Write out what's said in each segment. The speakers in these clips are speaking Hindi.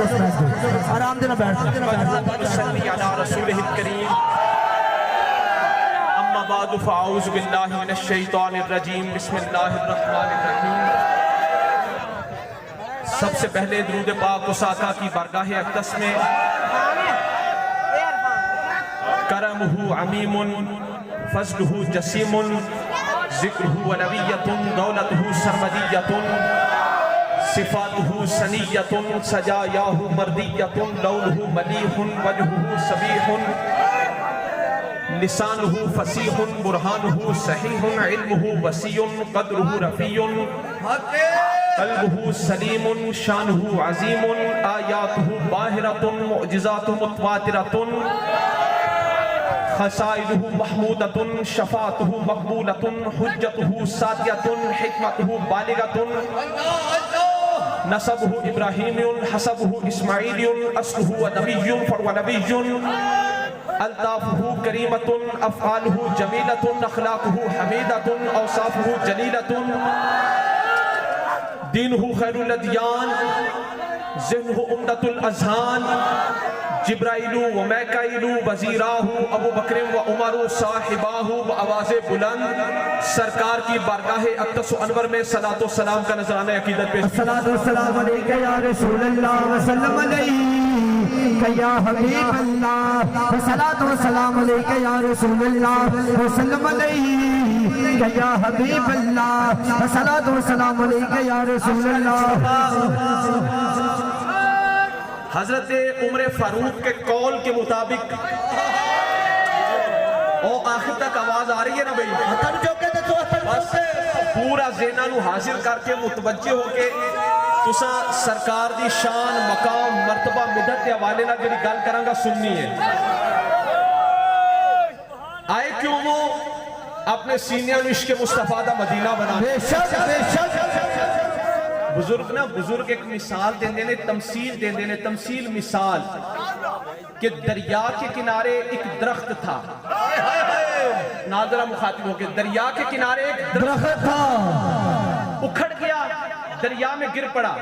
आराम देना बैठ अम्मा बादु फ़अऊज़ु बिल्लाहि मिनश शैतानिर रजीम बिस्मिल्लाहिर्रहमानिर रहीम। सबसे पहले दुरूद पाक उस आका की बारगाह अक़दस में करमुहु अमीमुन फज़लुहु जसीमुन ज़िक्रुहु वनविय्यतुन दौलतुहु सरमदिय्यतुन सिफ़ातुहु सनिय्यतुन सजायाहु मर्दिय्यतुन लौनुहु मलीहुन वजहुहु सबीहुन लिसानुहु फसीहुन बुरहानुहु सहीहुन इल्मुहु वसीयुन क़द्रुहु रफ़ीयुन क़ल्बुहु सलीमुन शानुहु अज़ीमुन आयातुहु बाहिरतुन मुअजिज़ातुहु मुतवातिरतुन खसाइलुहु महमूदतुन शफ़ाअतुहु मक़बूलतुन हुज्जतुहु सादियतुन हिकमतुहु बालिगतुन नसबुहु इब्राहीमियुन हसबुहु इस्माईलियुन अस्लुहु नबिय्युन फ़नबिय्युन अल्ताफ़ुहु करीमतुन अफ़आलुहु जमीलतुन अख़लाक़ुहु हमीदतुन औसाफ़ुहु जलीलतुन दीनुहु खैरुल अदियान ज़िह्नुहु उम्दतुल अज़हान जिब्राइलु व मैकाइलु वज़ीराहु अबू बकर व उमरु साहिबाहु व आवाज़े बुलंद सरकार की बारगाह अक़दस अनवर में सलातो सलाम का नज़राना अक़ीदत पेश। अस्सलातु वस्सलाम अलैका या रसूलल्लाह व सल्लम अलैका या हबीबल्लाह अस्सलातु वस्सलाम अलैका या रसूलल्लाह व सल्लम अलैका या हबीबल्लाह अस्सलातु वस्सलाम अलैका या रसूलल्लाह। हजरत उमर फारूक के कौल के मुताबिक और आखिर तक आवाज आ रही है ना भाई, बस पूरा ज़हना नू हासिल करके मुतवज्जे होके तुसा सरकार दी शान मकाम मर्तबा मिदत के हवाले नाल जिहड़ी गल करांगा सुननी है। आए क्यों वो अपने सीनिया नू इश्क़ मुस्तफा दा मदीना बना। बुजुर्ग ना बुजुर्ग एक मिसाल देंदे ने, तमसील देंदे ने, तमसील मिसाल कि दरिया के किनारे एक दरख्त था। नाज़रा मुखातिब होके, दरिया के किनारे एक दरख्त था, उखड़ गया, दरिया में गिर पड़ा।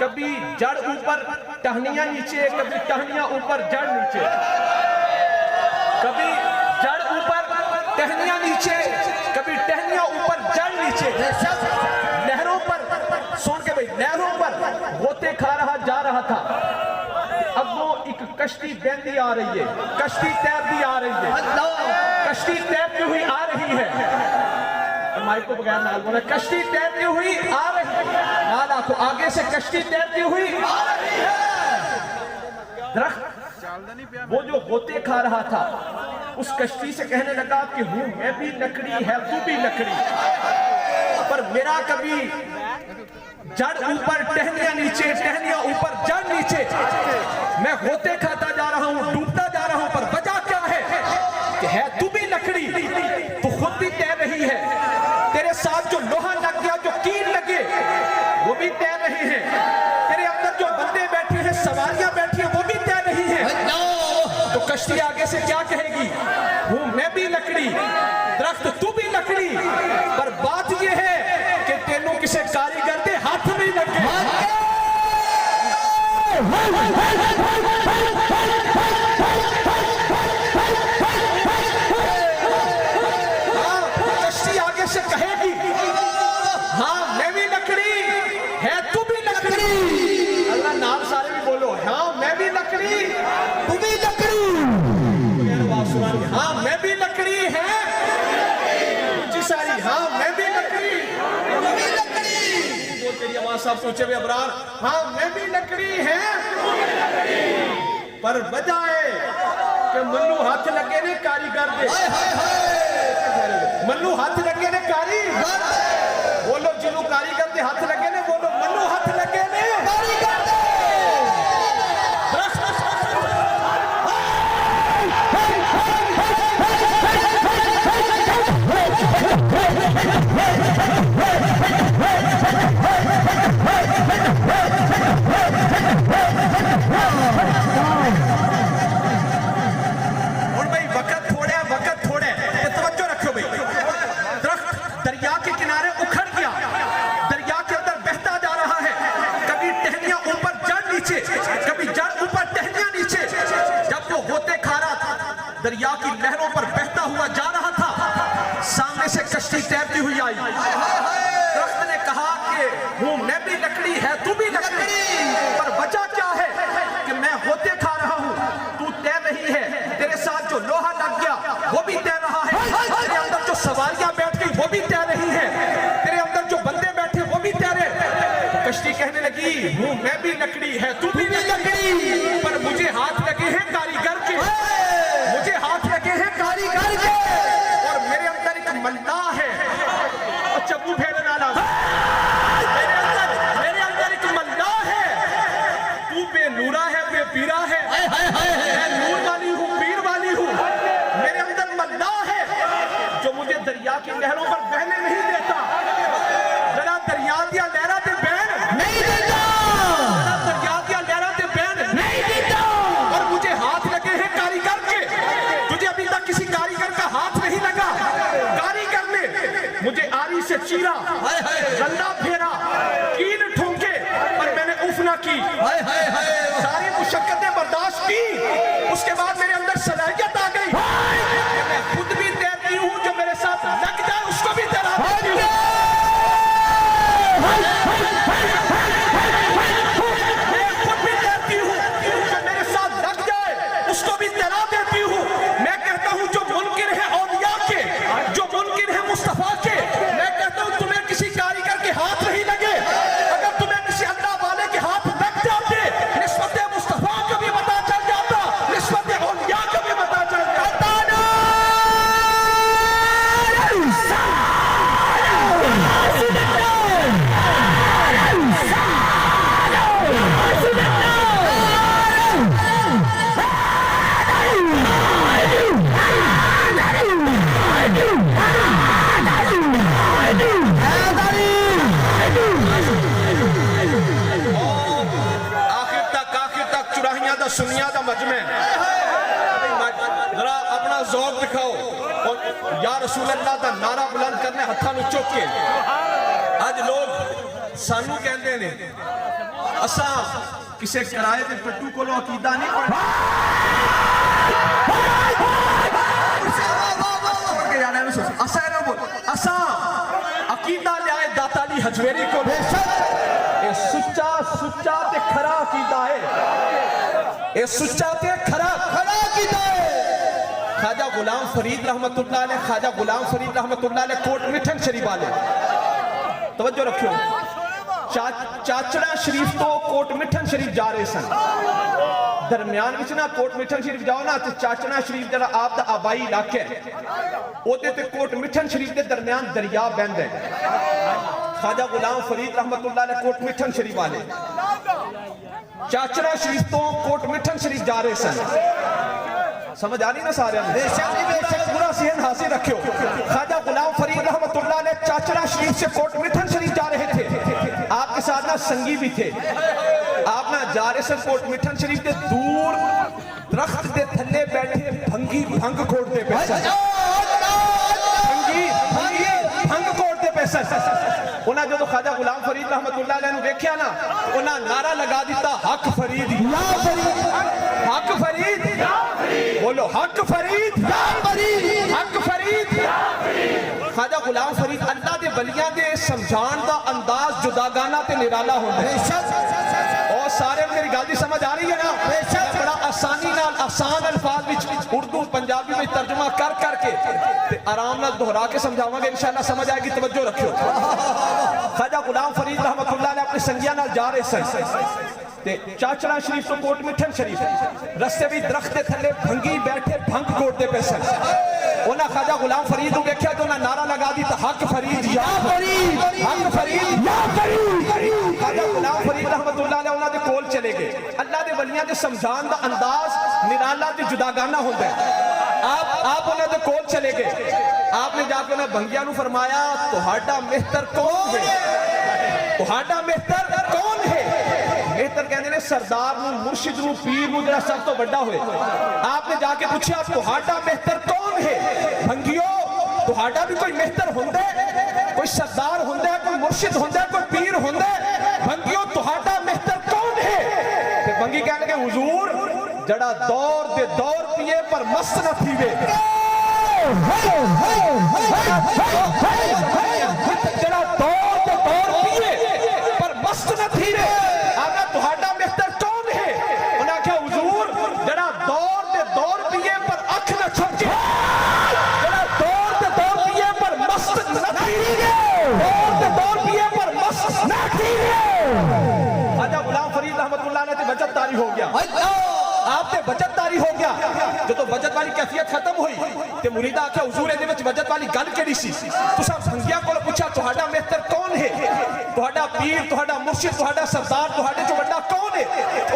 कभी जड़ ऊपर टहनियां नीचे, कभी टहनियां ऊपर जड़ नीचे, कभी जड़ ऊपर टहनियां नीचे, कभी टहनियां ऊपर जड़ नीचे। नहरों पर सुन के भाई, नहरों पर गोते खा रहा जा रहा था। अब वो एक कश्ती बहती आ रही है, कश्ती तैरती आ रही है, कश्ती तैरती हुई आ रही है। माइक को बगैर नाल बोला, कश्ती तैरती हुई आ रही है, नाल आखो आगे से कश्ती तैरती हुई आ रही है। दरख्त वो जो गोते खा रहा था उस कश्ती से कहने लगा कि हूं मैं भी लकड़ी है, तू भी लकड़ी, पर मेरा कभी जड़ ऊपर टहनियां नीचे, टहनियां ऊपर जड़ नीचे, मैं गोते खाता जा रहा हूं, डूबता जा रहा हूं, पर वजह क्या है कि है तू भी लकड़ी, तू खुद भी तैर रही है, तेरे साथ जो लोहा लग गया, जो कील लगे वो भी तैर रहे हैं, तेरे अंदर जो बंदे बैठे हैं, सवारियां बैठी हैं, वो भी तैर रही हैं। तो कश्ती आगे से क्या कहेगी, हूं मैं भी लकड़ी, दरख्त तू भी लकड़ी, पर बात यह है कि तेनों किसे कारीगर दे हाथ नहीं लगे। कश्ती आगे से कहेगी हाँ मैं भी लकड़ी है, तू भी लकड़ी। अल्लाह नाम सारे भी बोलो, हाँ मैं भी लकड़ी, तू भी लकड़ी। हाँ मैं भी लकड़ी है जी सारी, हाँ मैं भी लकड़ी, तेरी आवाज साहब सोचे हुए अबरार, हाँ मैं भी लकड़ी है, पर वजह है कि मन्नू हाथ लगे ने कारीगर दे, मन्नू हाथ लगे ने कारीगर, बोलो जिन्हों कारीगर दे हाथ लगे ने, बोलो मन्नू हाथ लगे ने कारीगर दे। और भाई वक्त थोड़ा, वक्त थोड़ा, तवज्जो रखो भाई। दरख्त दरिया के किनारे उखड़ गया, दरिया के अंदर बहता जा दरिया की लहरों पर बहता हुआ जा रहा था, सामने से कश्ती तैरती हुई आई। दरख्त ने कहा कि हूं मैं भी लकड़ी है तू भी लकड़ी, पर वजह क्या है कि मैं होते खा रहा हूं, तू तैर रही है, तेरे साथ जो लोहा लग गया वो भी तैर रहा है, तेरे अंदर जो सवारियां बैठ गई वो भी तैर रही हैं, तेरे अंदर जो बंदे बैठे वो भी तैरे। कश्ती कहने लगी हूं मैं भी लकड़ी है तू भी लकड़ी, पर मुझे हाथ लगे हैं कारीगर के, मुझे हाथ लगे हैं कारीगर के, और मेरे अंदर एक मल्लाह है और चप्पू फेरने वाला, मेरे अंदर एक मल्लाह है, तू बेनूरा है बेपीरा है, मैं नूर वाली हूँ पीर वाली हूँ, मेरे अंदर मल्लाह है जो मुझे दरिया की लहरों पर बहने नहीं देता। जरा दरिया दिया लहरा ते बहन नहीं देता, दरिया दिया लहरा ते बहन नहीं देता, और मुझे हाथ लगे हैं कारीगर के, तुझे अभी तक किसी कारीगर का हाथ नहीं लगा। कारीगर ने मुझे आरी से चीरा, गंदा फेरा, कील ठोंके, पर मैंने उफ ना की, सारी मुशक्कतें बर्दाश्त की, उसके बाद मेरे अंदर सलाहियत आ गई, मैं खुद भी तैरती हूँ, जो मेरे साथ लग जाए उसको भी तैरा देती हूँ। मैं खुद भी तैरती हूँ, जो मेरे साथ लग जाए उसको भी तैरा देती हूँ। मैं कहता हूँ जो मुमकिन है औलिया के, जो मुमकिन है मुस्तफा के, मैं कहता हूँ तुम्हें किसी कारीगर के हाथ नहीं लगे, अगर तुम्हें किसी अल्लाह वाले के हाथ लग जाते, निस्बत मुस्तफा को भी पता चल जाता, निस्बत औलिया को भी पता चल जाता। आखिर तक चुराहियां दा सुनिया दा मजमे, जरा अपना ज़ौक़ दिखाओ और या रसूल अल्लाह दा नारा बुलंद करने हत्थां नूं चुक के। अज लोग सानू कहंदे ने असा किसे किराए दे टट्टू कोलों अकीदा नहीं पढ़ा, असा अकीदा लियाए दाता अली हजवेरी को, सुच्चा सुच्चा ते खरा अकीदा है, ये सुच्चा ते खरा अकीदा है। ख्वाजा गुलाम फरीद रहमतुल्लाह अलैह, ख्वाजा गुलाम फरीद रहमतुल्लाह अलैह कोट मिठन शरीफ वाले, तवज्जो रखियो, चाचड़ा शरीफ तो कोट मिठन शरीफ जा रहे सन, दरम्यान विच ना कोट मिठन शरीफ जाओ ना ते चाचड़ा शरीफ जरा आप दा आबाई इलाका है, ओदे ते कोट मिठन शरीफ के दरम्यान दरिया बहंदा है। ख्वाजा गुलाम फरीद रहमतुल्लाह अलैह कोट मिठन शरीफ वाले चाचड़ा शरीफ तो कोट मिठन शरीफ जा रहे सन, समझ आ रही ना सारे, पूरा सेहन हासिल रखियो। ख्वाजा गुलाम फरीद रहमतुल्लाह अलैह चाचड़ा शरीफ से कोट मिठन शरीफ जा रहे थे, आपके साथ ना संगी भी थे, आप ना जा रहे थे कोट मिठन शरीफ के दूर दरख्त के थल्ले बैठे भंगी भंग खोड़ते पैसा, भंग खोड़ते पैसा। उन्हें जो ख्वाजा गुलाम फरीद रहमतुल्लाह अलैह देखा ना, उन्हें नारा लगा दिता हक फरीद, हक फरीद, बोलो हक फरीद, हक फरीद। ख्वाजा गुलाम फरीद अल्लाह दे वलियां दे समझाण दा अंदाज जुदागाना ते निराला होंदा है, और सारे मेरी गल दी समझ आ रही है ना, बड़ा आसानी नाल आसान अल्फाज विच उर्दू पंजाबी में तर्जुमा कर करके ते आराम नाल दोहरा के समझावांगे, इंशाअल्लाह समझ आएगी, तवज्जो रखियो। ख्वाजा गुलाम फरीद रहमतुल्लाह अलैह अपने संगियां नाल जा रहे सन ते चाचड़ा शरीफ तो कोट मिठन शरीफ, रस्ते भी दरख्त के थल्ले भंगी बैठे भंग कोटते पे सन। उन्हें ख्वाजा गुलाम फरीद को देखा तो उन्हें नारा लगा दी था हक फरीद या फरीद, हक फरीद या फरीद। ख्वाजा गुलाम फरीद रहमतुल्लाह अलैह उन्हां दे कोल चले गए, अल्लाह दे वलियां दे समझाण दा अंदाज निराला ते जुदागाना होंदा है। आप उन्हां दे कोल चले गए, आपने जाके उन्हें भंगियां नूं फरमाया तुहाडा मेहतर कौन है, तुहाडा मेहतर कौन है। मेहतर कहते हैं सरदार नूं, मुर्शिद नूं, पीर नूं जिहड़ा सब तो बड़ा होए। आपने जाके पूछा तुहाडा मेहतर कौन है। भंगियो तुहाडा भी कोई मेहतर हुंदा है, कोई सरदार हुंदा है, कोई मुर्शिद हुंदा है, कोई पीर हुंदा है। भंगियो तुहाडा मेहतर कौन है। ते भंगी कहने के हुजूर जड़ा दौर दे दौर पिए पर मस्त न थी वे जड़ा दौर दे दौर पिए पर मस्त न थी वे आगा तुहाडा मेहतर कौन है उन्हें क्या हुजूर जड़ा दौर दे दौर पिए पर अख न छपके जड़ा दौर दे दौर पिए पर मस्त न थी दौर दे दौर पिए पर मस्त न थी आजा गुलाम फरीद रहमतुल्लाह ने बचत तारी हो गया आपने बचत तारी हो गया जो तो बचत वाली कैफियत खत्म हुई ते मुरीदा आख्या हुजूर दे विच बचत वाली गल केड़ी सी तुसा संगिया कोल पूछा तुहाडा मेहतर कौन है तुहाडा पीर तुहाडा मुर्शिद तुहाडा सरदार तुहाडे चो बड़ा कौन है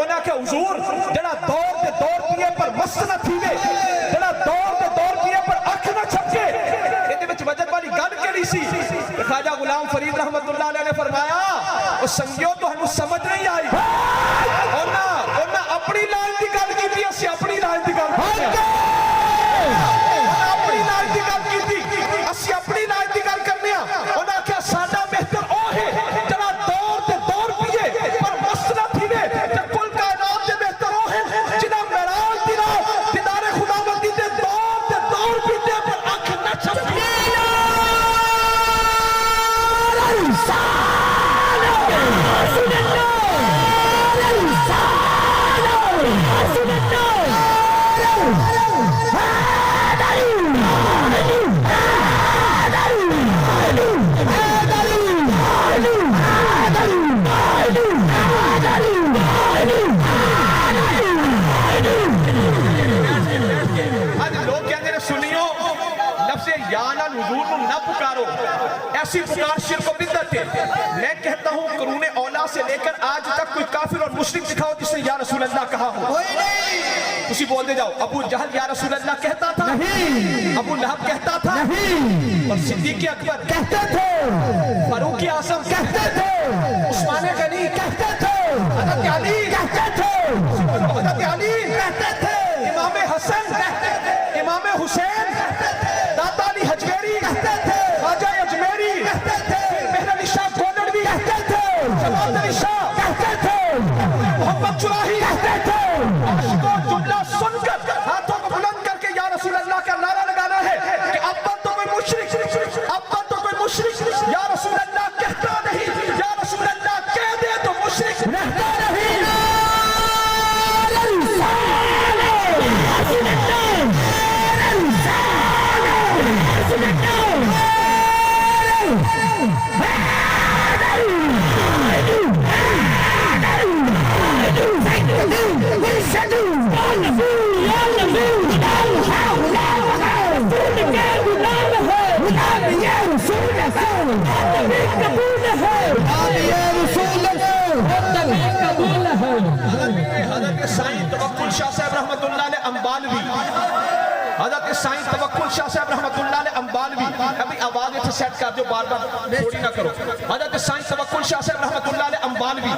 उन्हें आख्या हुजूर जड़ा दौर दे दौर पिए पर मस्त न थीवे जड़ा दौर दे दौर पिए पर अख न छपके इहदे विच बचत वाली गल केड़ी सी ख्वाजा गुलाम फरीद रहमतुल्लाह अलैह ने फरमाया ओ संगियो तुहानू समझ नहीं आई अपनी लाइन की गल की अपनी लाइन की गल अपनी लाइन की गल की असि अपनी लाइन की गल करने उन्हें आख्या साडा मेहतर ओ है जड़ा दौर ते दौर पिए पर मस्त न थीवे ते कुल कायनात दे मेहतर ओ है जिन्हां मेराज दी रात दीदारे खुदावंदी दे दौर पीते पर अख न छपके ऐसी पुकार शिर्क व बिदअत है। मैं कहता हूँ कुरूने औला से लेकर आज तक कोई काफिर और मुशरिक दिखाओ जिसने या रसूल अल्लाह कहा हो। उसी बोलते जाओ। अबू जहल या रसूल अल्लाह कहता था नहीं, अबू लहब कहता था नहीं, और सिद्दीक़ अकबर कहते थे, फारूक आज़म कहते थे, उस्मान गनी कहते थे, हज़रत अली कहते थे, हज़रत अली कहते थे, इमाम हसन कहते थे, इमाम हुसैन दाता अली हजवेरी कहते थे, ख्वाजा अजमेरी कहते थे, मेहर अली शाह गोलड़वी कहते थे, जमाल अली शाह कहते थे, मोहम्मद चुराही कहते थे। आशिकों जुमला सुनकर हाथों को बुलंद करके या रसूल अल्लाह का नारा लगाना है कि अब तो कोई मुशरिक, अब तो कोई मुशरिक या रसूल अल्लाह कहता नहीं, या रसूल अल्लाह कह दे तो मुशरिक रहता नहीं। शाह साहब रहमतुल्लाह अलैह अंबालवी, हज़रत साईं तवक्कुल शाह साहब रहमतुल्लाह अलैह अंबालवी, अभी आवाज इसे सेट कर दो, बार बार थोड़ी ना करो। हज़रत साईं तवक्कुल शाह साहब रहमतुल्लाह अलैह अंबालवी,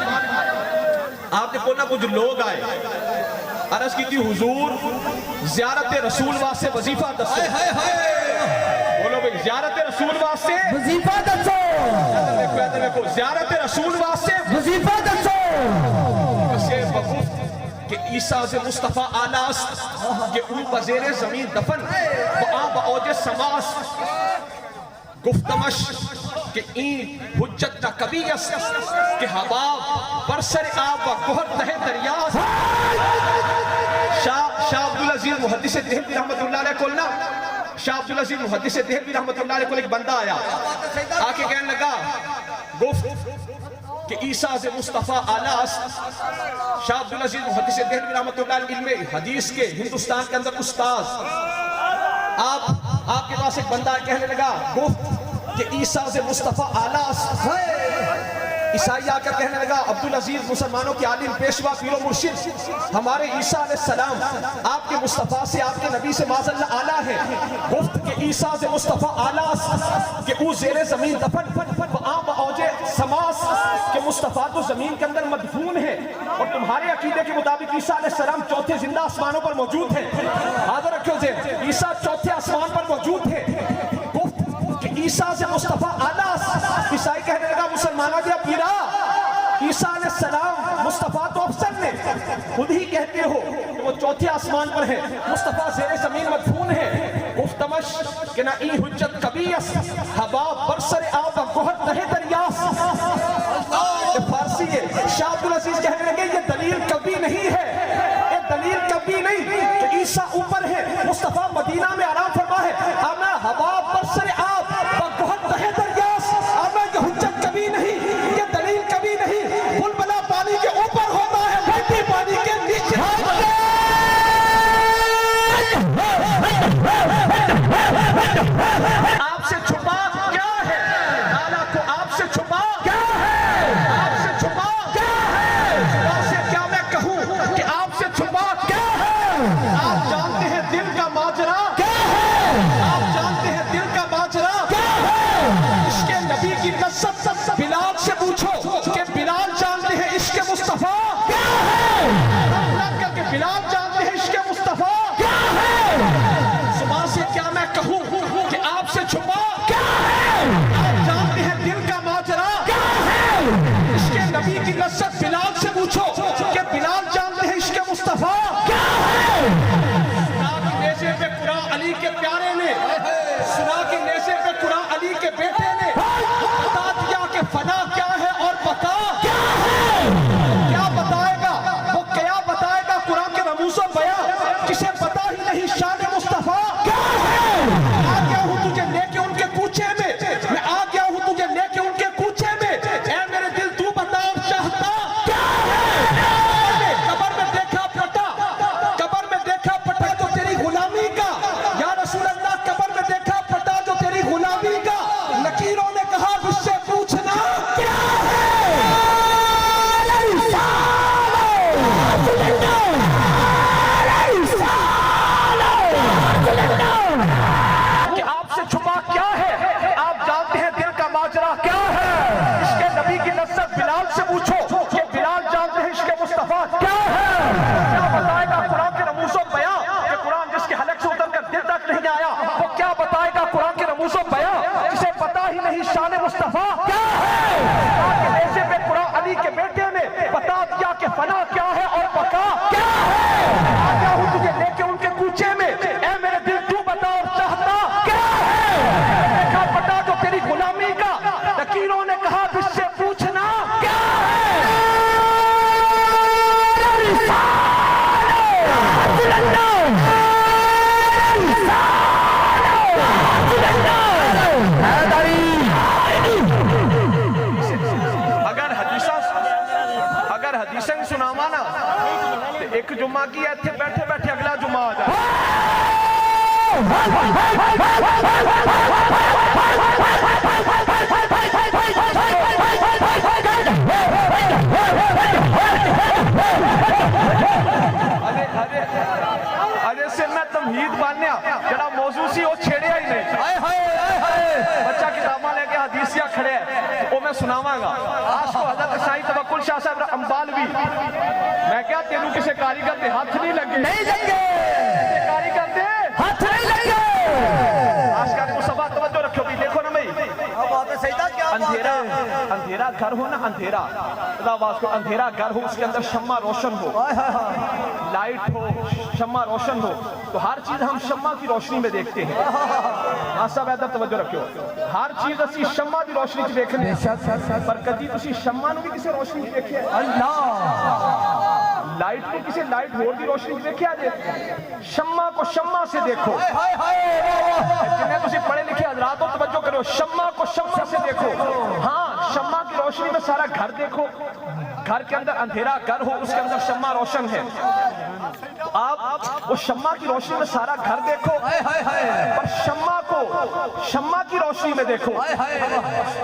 आपने बोला कुछ लोग आए, अर्ज की थी हुजूर ज़ियारत रसूल वास्ते वजीफा दसो। बोलो भाई ज़ियारत रसूल वास्ते वजीफा दसो, ज़ियारत रसूल वास्ते वजीफा दसो। कि ईसा से मुस्तफ़ा आलास के उन बज़ेरे ज़मीन दफन वआं बऔजे समास गुफ्तमश के ईं हुज्जत ना कभी यस के हबाब बरसर आब व गोहर तहे दरिया। शाह अब्दुल अजीज मुहद्दिस देहलवी रहमतुल्लाह अलैह को ना, शाह अब्दुल अजीज मुहद्दिस देहलवी रहमतुल्लाह अलैह को एक बंदा आया, आके कहने लगा गुफ्त कि ईसा से मुस्तफ़ा आलास। शाह अब्दुल अजीज मुहद्दिस देहलवी रहमतुल्लाह अलैह इल्मे हदीस के हिंदुस्तान के अंदर उस्ताद, आपके पास एक बंदा कहने लगा गुफ्त कि ईसा से मुस्तफ़ा आलास। ईसाई आकर कहने लगा अब्दुल अजीज मुसलमानों के आलिम पेशवा पीरो मुर्शिद हमारे ईसा अलैहिस्सलाम आपके मुस्तफ़ा से आपके नबी से माज़अल्लाह आला है। गुफ्त के ईसा से मुस्तफ़ा आलास के ऊ ज़ेरे ज़मीन दफन आम औजे समास के मुस्तफ़ा तो ज़मीन के अंदर मदफून है और तुम्हारे अकीदे के मुताबिक ईसा अलैहिस्सलाम चौथे जिंदा आसमानों पर मौजूद है। हाज़िर रखो जे ईसा चौथे आसमान पर मौजूद है। गुफ्त के ईसा से मुस्तफ़ा आलास। ईसाई कहने लगा मुसलमानों दिया पीरा ईसा अलैहिस्सलाम मुस्तफ़ा तो अफसर ने खुद ही कहते हो कि वो वो चौथे आसमान पर है, मुस्तफा ज़ेरे ज़मीन मदफून है। गुफ्तमश के ना ई हुज्जत कबीयस हवा बरसर आप गोहर तहे दरियास। ये फारसी है। शाह अब्दुल अजीज कहने लगे ये दलील कभी नहीं है, ये दलील कभी नहीं कि ईसा ऊपर है, मुस्तफा मदीना में आराम फरमा है। अमा हवा बरसर आप गोहर तहे दरियास। अमा ये हुज्जत कभी नहीं, ये दलील कभी नहीं। बुलबुला पानी के ऊपर होता है, घंटी पानी के नीचे। आपसे छुपा क्या है? आला को आपसे छुपा क्या है? आपसे छुपा क्या है? आपसे क्या मैं कहूं कि आपसे छुपा क्या है? आप जानते हैं दिल का माजरा क्या है? आप जानते हैं दिल का माजरा क्या है? इसके नबी की कसम बिलाल से पूछो कि बिलाल जानते हैं इश्क मुस्तफा क्या है? करके बिलाल जानते हैं इश्क मुस्तफा क्या है? सुबह से क्या मैं कहूं कि आपसे छुपा क्या है? आप जानते हैं दिल का माजरा क्या है? इसके नबी की नस्बत बिलाल से पूछो कि बिलाल जानते हैं इश्क मुस्तफा क्या है? सुना के नेज़े पे कुरान अली के प्यारे ने, सुना के नेज़े पे कुरान अली के बेटे ने बता दिया कि फना क्या है और बता क्या है? क्या बताएगा वो, क्या बताएगा कुरान के रमूज़ बयां, किसे पता ही नहीं शान मुस्तफा क्या है? आ गया हूं तुझे लेके उनके कूचे में, मैं आ गया हूं तुझे लेके उनके कूचे में। ऐ मेरे दिल तू बता चाहता क्या है? कबर में देखा पटा, कबर में देखा पटा जो तेरी गुलामी का, या रसूल अल्लाह कबर में देखा पटा जो तेरी गुलामी का। लकीरों ने कहा मुझसे पूछना क्या है? कि आपसे छुपा क्या है? आप जानते हैं दिल का माजरा क्या है? इसके नबी की नस्बत बिलाल से पूछो कि बिलाल जानते हैं इश्क मुस्तफा क्या है? क्या बताएगा कुरान के रमूज़ो बयां कि कुरान जिसके हलक से उतरकर दिल तक नहीं आया, वो क्या बताएगा कुरान के रमूज़ो बयां, जिसे पता ही नहीं शान मुस्तफा क्या है? ऐसे पे कुरान अली के बेटे ने बता दिया कि फना क्या है और बका क्या है? आ गया हूं तुझे लेके उनके कूचे में, ऐ मेरे दिल तू बता और चाहता क्या है? देखा पता जो तेरी गुलामी का, लकीरों ने कहा मुझसे पूछना क्या है? अगर हदीसें सुनावा ना तो एक जुम्मा की इत्थे बैठे बैठे अगला जुम्मा आ जाए। अरे से मैं तमहीद बान्या जरा मौजू सी वो छेड़िया ही नहीं। बच्चा किताबा लेके हदीसिया खड़े है वो मैं सुनावांगा। आज को हज़रत साईं तवक्कुल शाह साहब अंबालवी, मैं क्या तेनू किसी कारीगर के हाथ नहीं लगे? नहीं लगे, कारीगर के हाथ नहीं लगे। आज का मुस्तफा तवज्जो रखो भी, देखो ना भाई अंधेरा, अंधेरा घर हो ना, अंधेरा आवाज को, अंधेरा घर हो उसके अंदर शम्मा रोशन हो, लाइट हो, शम्मा रोशन हो, तो हर चीज हम शम्मा की रोशनी में देखते हैं। सब ऐसा तवज्जो रखियो, हर चीज असि शम्मा की रोशनी च देखने, पर कदी तुसी शम्मा नूं भी किसी रोशनी च देखिया? अल्लाह लाइट को किसी लाइट होर की रोशनी च देखिया जे? शम्मा को शम्मा से देखो। जिन्हें तुसी पढ़े लिखे हजरात हो तवज्जो करो, शम्मा को शम्मा से देखो। हाँ, शम्मा की रोशनी में सारा घर देखो, घर के अंदर अंधेरा घर हो उसके अंदर शम्मा रोशन है, तो आप वो शम्मा की रोशनी में सारा घर देखो, पर शम्मा को शम्मा की रोशनी में देखो।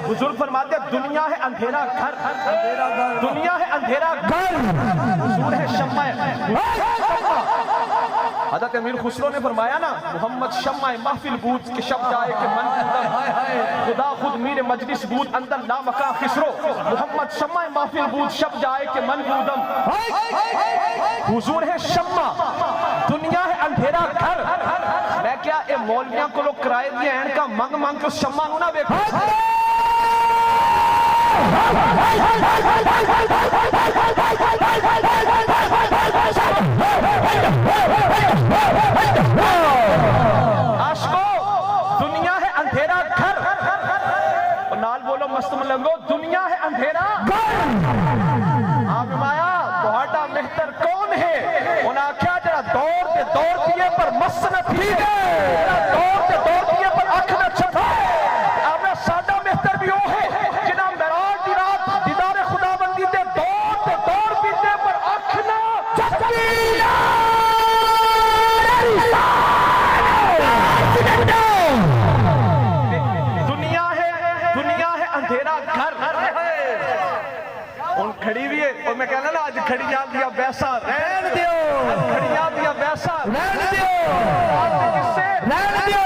बुजुर्ग फरमाते हैं दुनिया है अंधेरा घर, दुनिया है अंधेरा घर, हुजूर है शम्मा। हज़रत अमीर खुसरो ने फरमाया ना, मोहम्मद शम्मा महफिल बूद के शब्द आए के मन खुदा खुद मीर मजलिस बूद अंदर ना मका खिसरो, मोहम्मद शम्मा महफिल बूद शब्द आए के मन बूदम। हुजूर है शम्मा, दुनिया है अंधेरा घर। मैं क्या ए मौलवियां को लोग किराए दिए हैं का मंग मंग के उस शम्मा को ना देखो। आशको दुनिया है अंधेरा घर, और नाल बोलो मस्त मलंगो, दुनिया है अंधेरा आप माया तोहाडा मेहतर कौन है? उन्हें आख्या जरा दौड़ते पर मस्त न थी, दौड़ते पर अख न छपा। आपने साडा मेहतर भी वो है जिन्हें मेराज दी रात दीदारे खुदाबंदी ते दौड़ पीते पर अख न छपी। दुनिया है अंधेरा घर। उन खड़ी भी है, और मैं कहना ना आज खड़िया दिया वैसा रहन दियो, खड़िया दिया वैसा रहन दियो, किससे रहन दियो,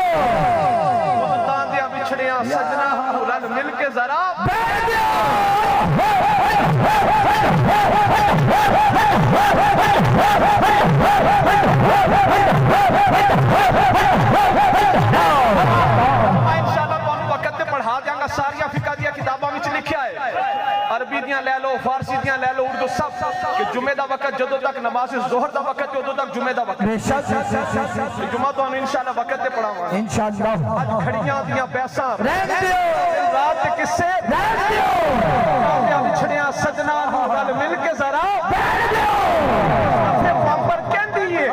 मुल्तान दिया बिछड़िया सजना रल मिल के जरा बैठ दियो। पढ़ा जाऊंगा सारिया फिका दिया किताबों में लिखा है, अरबी दियां ले लो, फारसी दियां ले लो, उर्दू सब, कि जुमे दा वक्त जदों तक नमाज जोहर दा वक्त उदों तक जुमे दा वक्त। जुमा तो इंशाल्लाह वक्त ते पढ़ावांगा इंशाल्लाह। आज खड़ियां दियां पैसा रहन दियो, रात के किस्से रहन दियो, बिछड़ियां सजना रल मिल के जरा बैठ दियो। अपने पंपर कहंदी है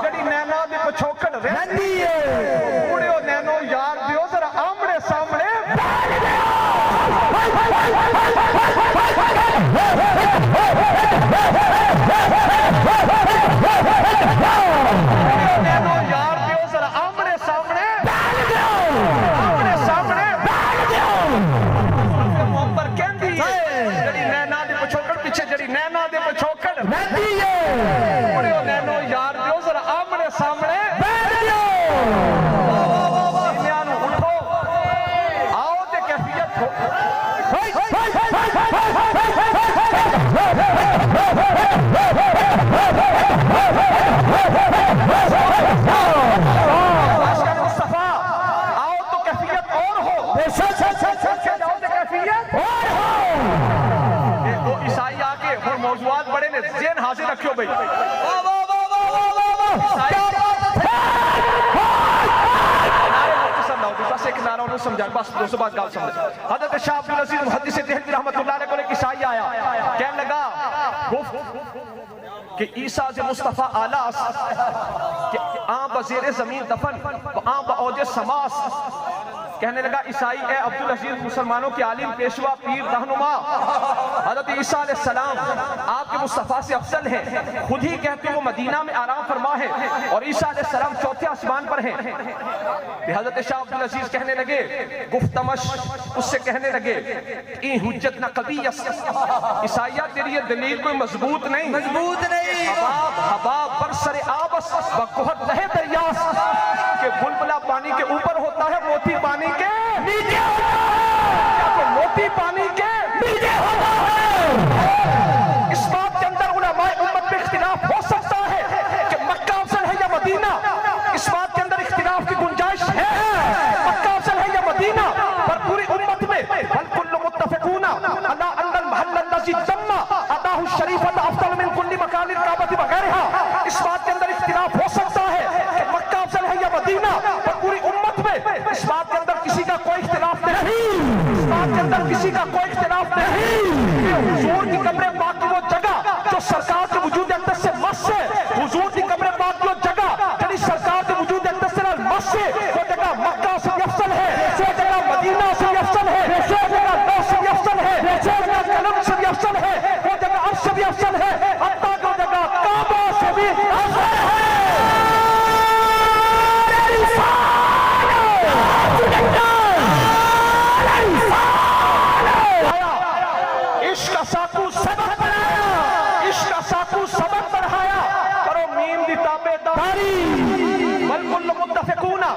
जड़ी नैना दे पछोकड़ रहंदी है, उड़ियो नैनो यार दियो जरा आमने सामने नैनो यार दियो जरा आमने सामने पर कहंदी है जड़ी नैना दे पछोकड़ पीछे जड़ी नैना दे पछोकड़ रहंदी है, उड़ियो नैनो यार दियो जरा आमने सामने बैठ दियो। उठो आओ ते कैफियत हो मुस्तफा, आओ तो कैफियत और हो, जाओ तो कैफियत और हो। वो ईसाई आके और मौजूद बड़े ने जेन हाजिर रखियो भाई, बस एक नारा उन्होंने समझा, बस दोस्तों बात गाल समझ। हज़रत शाह अब्दुल अजीज मुहद्दिस देहलवी रहमतुल्लाह अलैह को एक ईसाई आया, कहने लगा कि ईसा से मुस्तफ़ा आलास कि आं बज़ेरे ज़मीन दफन आं बऔजे समास। कहने लगा ईसाई ए अब्दुल अजीज मुसलमानों के आलिम पेशवा पीर रहनुमा हज़रत ईसा अलैहिस्सलाम आपके मुस्तफ़ा से अफजल हैं, खुद ही कहते वो मदीना में आराम फरमा है और ईसा अलैहिस्सलाम चौथे आसमान पर हैं। हज़रत शाह अब्दुल अजीज कहने लगे गुफ्तमश, उससे कहने लगे ई हुज्जत न कभी ईसाइया तेरी ये दलील कोई मजबूत नहीं हबाब हबाब बरसरे आबस बकुहत रहे दरियास, के बुलबुला पानी के ऊपर होता है मोती पानी के नीचे होता है, तो मोती पानी के नीचे होता है। इस बात के अंदर उलमाए उम्मत में इख्तिलाफ हो सकता है कि मक्का अफजल है या मदीना, इस बात के अंदर इख्तिलाफ की गुंजाइश है, मक्का अफजल है या मदीना, पर पूरी उम्मत में बल कुल्लु मुत्तफिकूना अला अन्नल महल अल्लज़ी तम्मा अताहु शरीफत अफजल मिन कुल्ली मकानिल काबती वगैरहा। इस बात के अंदर इख्तिलाफ हो सकता है कि मक्का अफजल है या मदीना, पर पूरी उम्मत में इस बात के अंदर किसी का कोई इख्तिलाफ नहीं, इस बात के अंदर किसी का कोई इख्तिलाफ नहीं कि हुजूर की कब्र पाक की वो जगह जो सरकार के वजूद अक़दस से मस है, हुजूर की कब्र पाक की वो जगह जड़ी सरकार के वजूद अक़दस से मस है, वो जगह मक्का से भी अफजल है, वो जगह मदीना से भी अफजल है, वो जगह नौ से भी अफजल है, वो जगह कलम से भी अफजल है, वो जगह अर्श से भी अफजल है, हत्ता की जगह काबा से भी अफजल है। इश्क का साकू सबक बनाया, इश्क का साकू सबक बढ़ाया, करो मीम दी ताबेदारी बल कुल्लु मुत्तफिकूना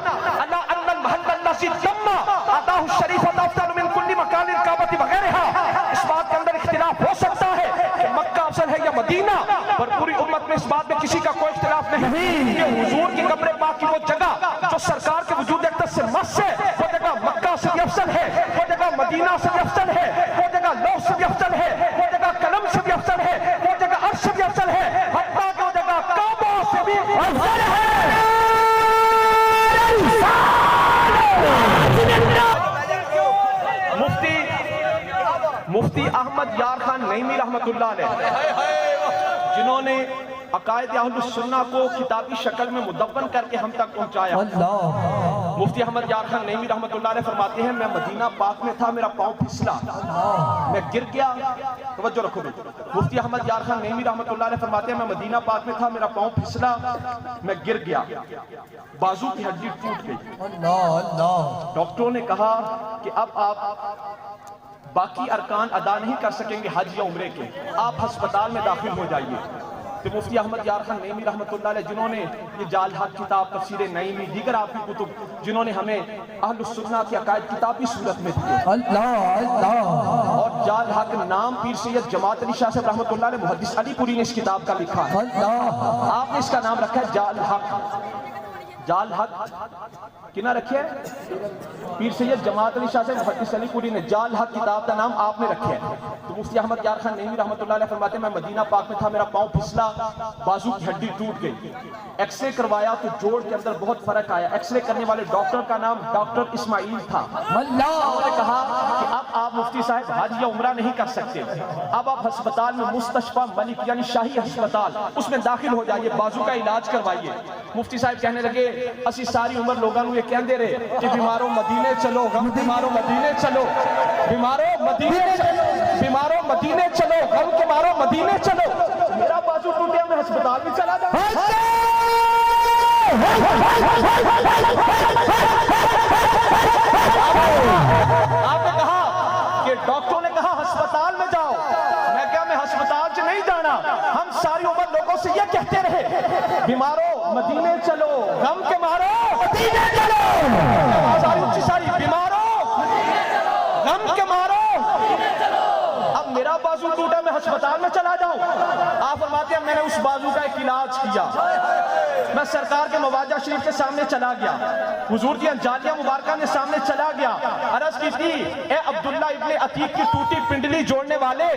अला अन्नल महल अल्लज़ी तम्मा अताहु शरीफत अफजल मिन कुल्ली मकानिल काबती वगैरहा। इस बात के अंदर इख्तिलाफ हो सकता है कि मक्का अफजल है या मदीना, पर पूरी उम्मत में इस बात में किसी का कोई इख्तिलाफ नहीं कि हुजूर की कब्र पाक की वो जगह जो सरकार के वजूद अक़दस से मस है, वो जगह मक्का से भी अफजल है, वो जगह मदीना से भी अफजल है, वो जगह लौह से भी अफजल है, वो जगह कलम से भी अफजल है, वो जगह अर्श से भी अफजल है, हत्ता की वो जगह काबा से भी अफजल है। अहमद यार खान नईमी रहमतुल्लाह अलैह, जिन्होंने अकायद अहलुस सुन्ना को किताबी शक्ल में मुदव्वन करके हम तक पहुंचाया। मुफ्ती अहमद यार खान नईमी रहमतुल्लाह अलैह फरमाते हैं, मैं मदीना पाक में था, मेरा पाँव फिसला, मैं गिर गया। तवज्जो रखो। मुफ्ती अहमद यार खान नईमी रहमतुल्लाह अलैह फरमाते हैं, मैं मदीना पाक में था, मेरा पाँव फिसला, मैं गिर गया, बाजू की हड्डी टूट गई। डॉक्टरों ने कहा कि अब आप बाकी अरकान अदा नहीं कर सकेंगे हज या उम्रे के, आप अस्पताल में दाखिल हो जाइए। तो मुफ्ती अहमद यार खान नईमी रहमतुल्लाह अलैह, जिन्होंने ये जाल हक किताब, तफसीर नईमी, दीगर आपकी कुतुब, जिन्होंने हमें अहलुस सुन्ना की अकायद किताबी सूरत में दिए। और जाल हक नाम पीर सैयद जमात अली शाह साहब रहमतुल्लाह अलैह मुहद्दिस अलीपुरी ने इस किताब का लिखा है। आपने इसका नाम रखा है जाल हक। जाल हक किना रखे पीर सैयद जमात अली शाह साहब मुहद्दिस अलीपुरी ने जाल हक किताब का नाम आपने रखे है। तो मुफ्ती अहमद यार खान नईमी रहमतुल्लाह अलैह फरमाते हैं, मैं मदीना पाक में था, मेरा पाँव फिसला, बाजू की हड्डी टूट गई, एक्सरे करवाया तो जोड़ के अंदर बहुत फर्क आया। एक्सरे करने वाले डॉक्टर का नाम डॉक्टर इस्माइल था। उन्होंने कहा कि अब आप मुफ्ती साहब हज या उम्रा नहीं कर सकते, अब आप अस्पताल में मुस्तशफा मलिक यानी शाही अस्पताल उसमें दाखिल हो जाइए, बाजू का इलाज करवाइए। मुफ्ती साहब कहने लगे, असी सारी उम्र लोगों को कहते रहे कि बीमारों मदीने चलो, गम बीमारों मदीने चलो, बीमारों मदीने चलो, बीमारों मदीने चलो, गम के मारो मदीने चलो। मेरा बाजू टूटे, मैं अस्पताल में चला जाऊं। आपने कहा कि डॉक्टरों ने कहा अस्पताल में जाओ, मैं क्या, मैं अस्पताल से नहीं जाना। हम सारी उम्र लोगों से ये कहते रहे, बीमारों मदीने चलो, गम के मारो मदीने चलो, सारी ऊंची सारी, बीमारों गम के मारो। अब मेरा बाजू टूटा, मैं अस्पताल में चला जाऊं। आप फरमाते हैं, मैंने उस बाजू का एक इलाज किया, मैं सरकार के मवाजा शरीफ के सामने चला गया, हुजूर की जालिया मुबारका के सामने चला गया, अर्ज की थी, ए अब्दुल्ला इब्ने अतीक की टूटी पिंडली जोड़ने वाले,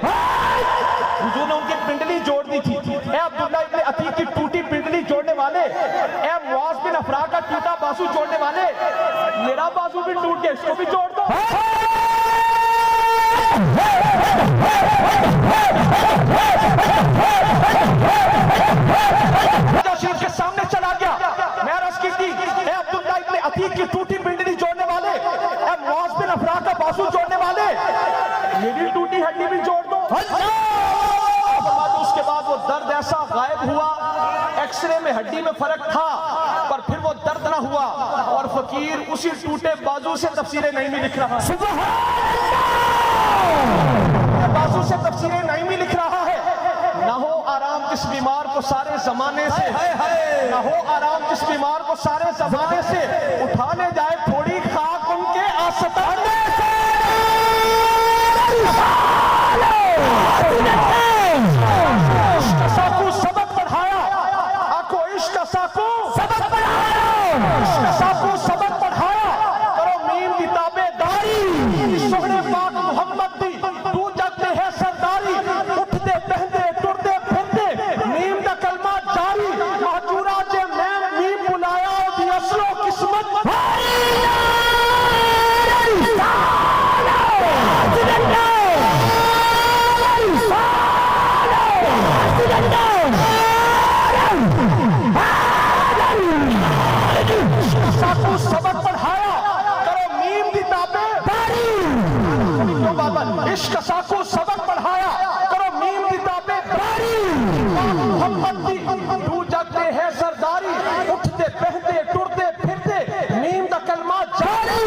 हुजूर ने उनकी पिंडली जोड़ दी थी। ए अब्दुल्ला इब्ने अतीक की टूटी पिंडली जोड़ने वाले, ए मुआज बिन अफरा का टूटा बाजू जोड़ने वाले, मेरा बाजू भी टूट गया, इसको भी जोड़ दो। शरीफ के सामने चला गया, मैं अर्ज की थी, ए अब्दुल्ला इब्ने अतीक की टूटी पिंडली जोड़ने वाले, ए मुआज बिन अफरा का बाजू जोड़ने वाले, मेरी टूटी हड्डी भी जोड़ दो। उसके बाद वो दर्द ऐसा गायब हुआ, एक्सरे में हड्डी में फर्क था पर फिर वो दर्द ना हुआ, और फकीर उसी टूटे बाजू से तफसीरें नईमी लिख रहा है, बाजू से तफसीरें नईमी लिख रहा है। ना हो आराम किस बीमार को सारे जमाने से, ना हो आराम किस बीमार को सारे जमाने से, उठाने जाए थोड़ी खाक उनके आस्ताने से। साकू सबक पढ़ाया, आंखों इश्क साकू सबक पढ़ाया, इश्क साकू सबक पढ़ाया, करो मीम की ताबेदारी, सोहरे पाक मोहम्मद दी तू जगते है सरदारी, उठते पहनते टुरते फिरते नीम का कलमा जारी, महजूरा जे मैं मीम बुलाया दी असलो किस्मत साकू सबक पढ़ाया, करो मीम की ताबेदारी, इश्क साकू सबक पढ़ाया, करो मीम की ताबेदारी, मोहम्मद दी तू जगते है सरदारी, उठते पहनते टुरते फिरते मीम का कलमा जारी,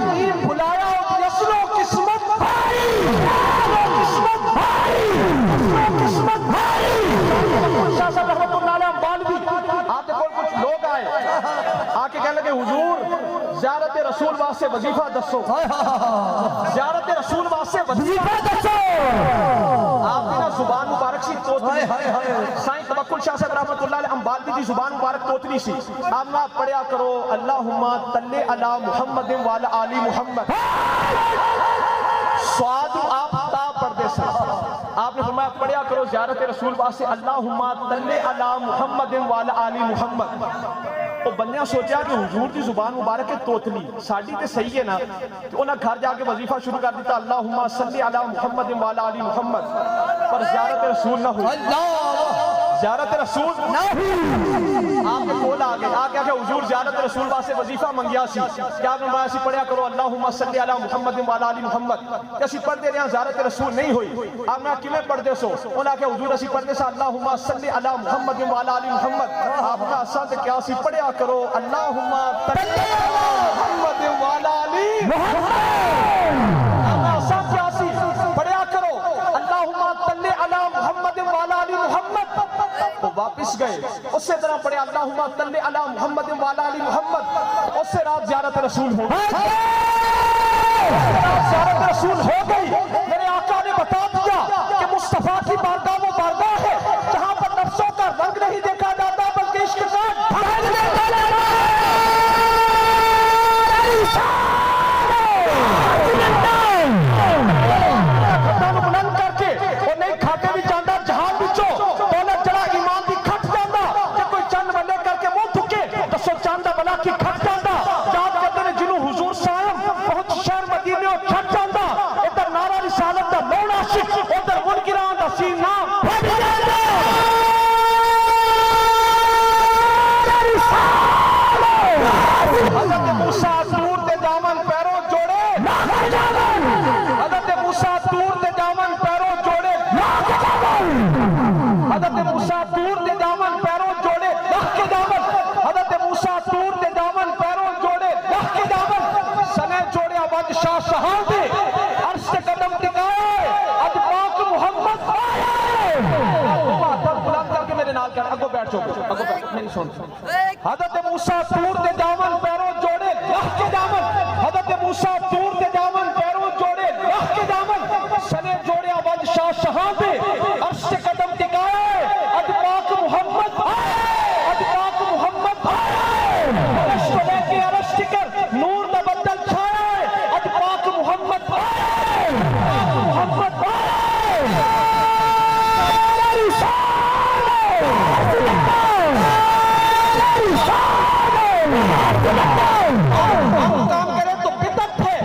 मीम बुलाया यसलो किस्मत भारी, किस्मत भारी, किस्मत भारी। शाह साहब रहमतुल्लाह अलैह बालवी, आप देखो कुछ लोग आए आके कहने लगे, हुजूर ज़ियारत रसूल वास्ते वजीफा दसो, ज़ियारत रसूल वास्ते वजीफा दसो। आपने ना जुबान मुबारक सी तोतली, साईं तवक्कुल शाह साहब रहमतुल्लाह अलैह बालवी की जुबान मुबारक तोतली सी, आप ना पढ़िया करो, अल्लाहुम्मा तल्ले अला मुहम्मद व अला आली मुहम्मद, स्वाद आप ता पढ़ दे अलैहि आपने फरमाया पढ़िया करो ज़ियारत रसूल वास्ते अल्लाहुम्मा तल्ले अला मुहम्मद व अला आली मुहम्मद। तो बंदियां सोचा कि हुजूर की जुबान मुबारक है तोतली साड़ी ते सही है ना, तो उन्हें घर जाके वजीफा शुरू कर दिया अल्लाहुम्मा सल्ली अला मुहम्मद व अला आली मुहम्मद, पर ज़ियारत रसूल ना हुई, ज़ियारत रसूल ना हुई। आपके कोल आ गए आ क्या हुजूर ज़ियारत रसूल वास्ते वजीफा मंगिया सी, क्या फरमाया सी पढ़िया करो अल्लाहुम्मा सल्ली अला मुहम्मद व अला आली मुहम्मद, असि पढ़ते रहे ज़ियारत रसूल नहीं हुई। आपने किवें पढ़दे सो, उन्हें आख्या हुजूर असि पढ़दे सा अल्लाहुम्मा सल्ली अला मुहम्मद व अला आली मुहम्मद, आपने असा ते क्या सी पढ़िया करो अल्लाहुम्मा सल्ली अला मुहम्मद व अला आली मुहम्मद, आपने असा क्या सी पढ़िया करो अल्लाहुम्मा सल्ली अला मुहम्मद व अला आली मुहम्मद। तो वापस गए उससे तरह पढ़े अल्लाहुम्मा सल्ली अला मुहम्मद व अला आली मुहम्मद, उससे रात ज़ियारत रसूल हो गई, ज़ियारत रसूल हो गई। मेरे आका ने बता दिया कि मुस्तफा की बारगाह वो बारगाह है जहां पर नफ्सों का रंग नहीं देखा जाता बल्कि इश्क का बुलंद करके और नहीं खाते भी जाता जहां बिचो दौलत जरा ईमान की खट जाता, कोई चंद बल्ले करके मुंह थुके तो सो चांदा बला की खट जाता, याद करते ने जिन्हों हुजूर साहब बहुत शहर मदीने और छट जाता, इधर नारा रिसालत दा मौन आशिक उधर मुनकिरां दा सीना फट जाता। हज़रत मूसा दूर ते दामन पैरों जोड़े, हज़रत मूसा दूर ते दामन पैरों जोड़े, हज़रत मूसा दूर ते दामन पैरों जोड़े लख के दामन, हज़रत मूसा दूर ते दामन पैरों जोड़े लख के दामन, सने जोड़े बादशाह सहाबे अर्श से कदम टिकाए अब पाक मोहम्मद आए। बुलंद करके मेरे नाल कर अगो बैठ जाओ, अगो बैठ मेरी सुन। हज़रत मूसा दूर ते दामन पैरों जोड़े लख के दामन, हज़रत मूसा दूर ते दामन पैरों जोड़े लख के दामन, सने जोड़े बादशाह सहाबे अर्श से कदम टिकाए अब पाक मोहम्मद आए, अब पाक मोहम्मद आए। अर्श को लेके अर्श टिकर नूर दा बदल छाए अब पाक मोहम्मद आए, मोहम्मद आए। हम काम करें तो बिदअत है,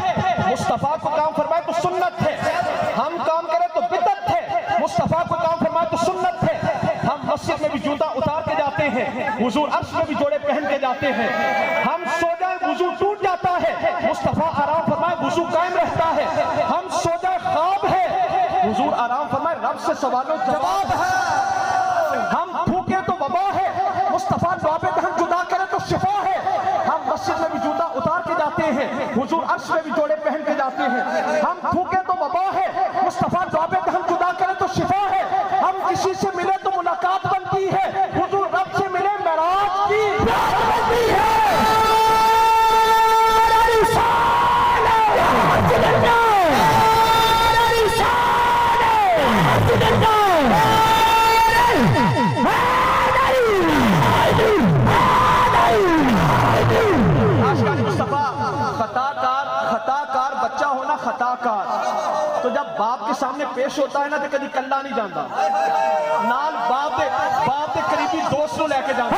मुस्तफा को काम फरमाए तो सुन्नत है, हम काम करें तो बिदअत है, मुस्तफा को काम फरमाए तो सुन्नत है। हम मस्जिद में भी जूता उतार के जाते हैं, हुजूर अर्श में भी जोड़े पहन के जाते हैं, हम सो जाए वुजू टूट जाता है, मुस्तफा आराम फरमाए वुजू कायम रहता है, हम सो जाए ख्वाब है, हुजूर आराम फरमाए रब से सवालों जवाब है, हम भूखे तो वबा है, मुस्तफा दुआबे हम जुदा करें तो शिफा है, हम मस्जिद में भी जूता उतार के जाते हैं, हुजूर अर्श में भी जोड़े पहन के जाते हैं, हम भूखे तो वबा है, मुस्तफा दुआबे हम जुदा करें तो शिफा है, हम किसी से मिले तो मुलाकात बनती है, हुजूर रब से मिले मेराज की रात बनती है। खताकार बच्चा होना खताकार, तो जब बाप के सामने पेश होता है ना तो कभी कल्ला नहीं जाता, नाल बाप के करीबी दोस्त को लेके जाता।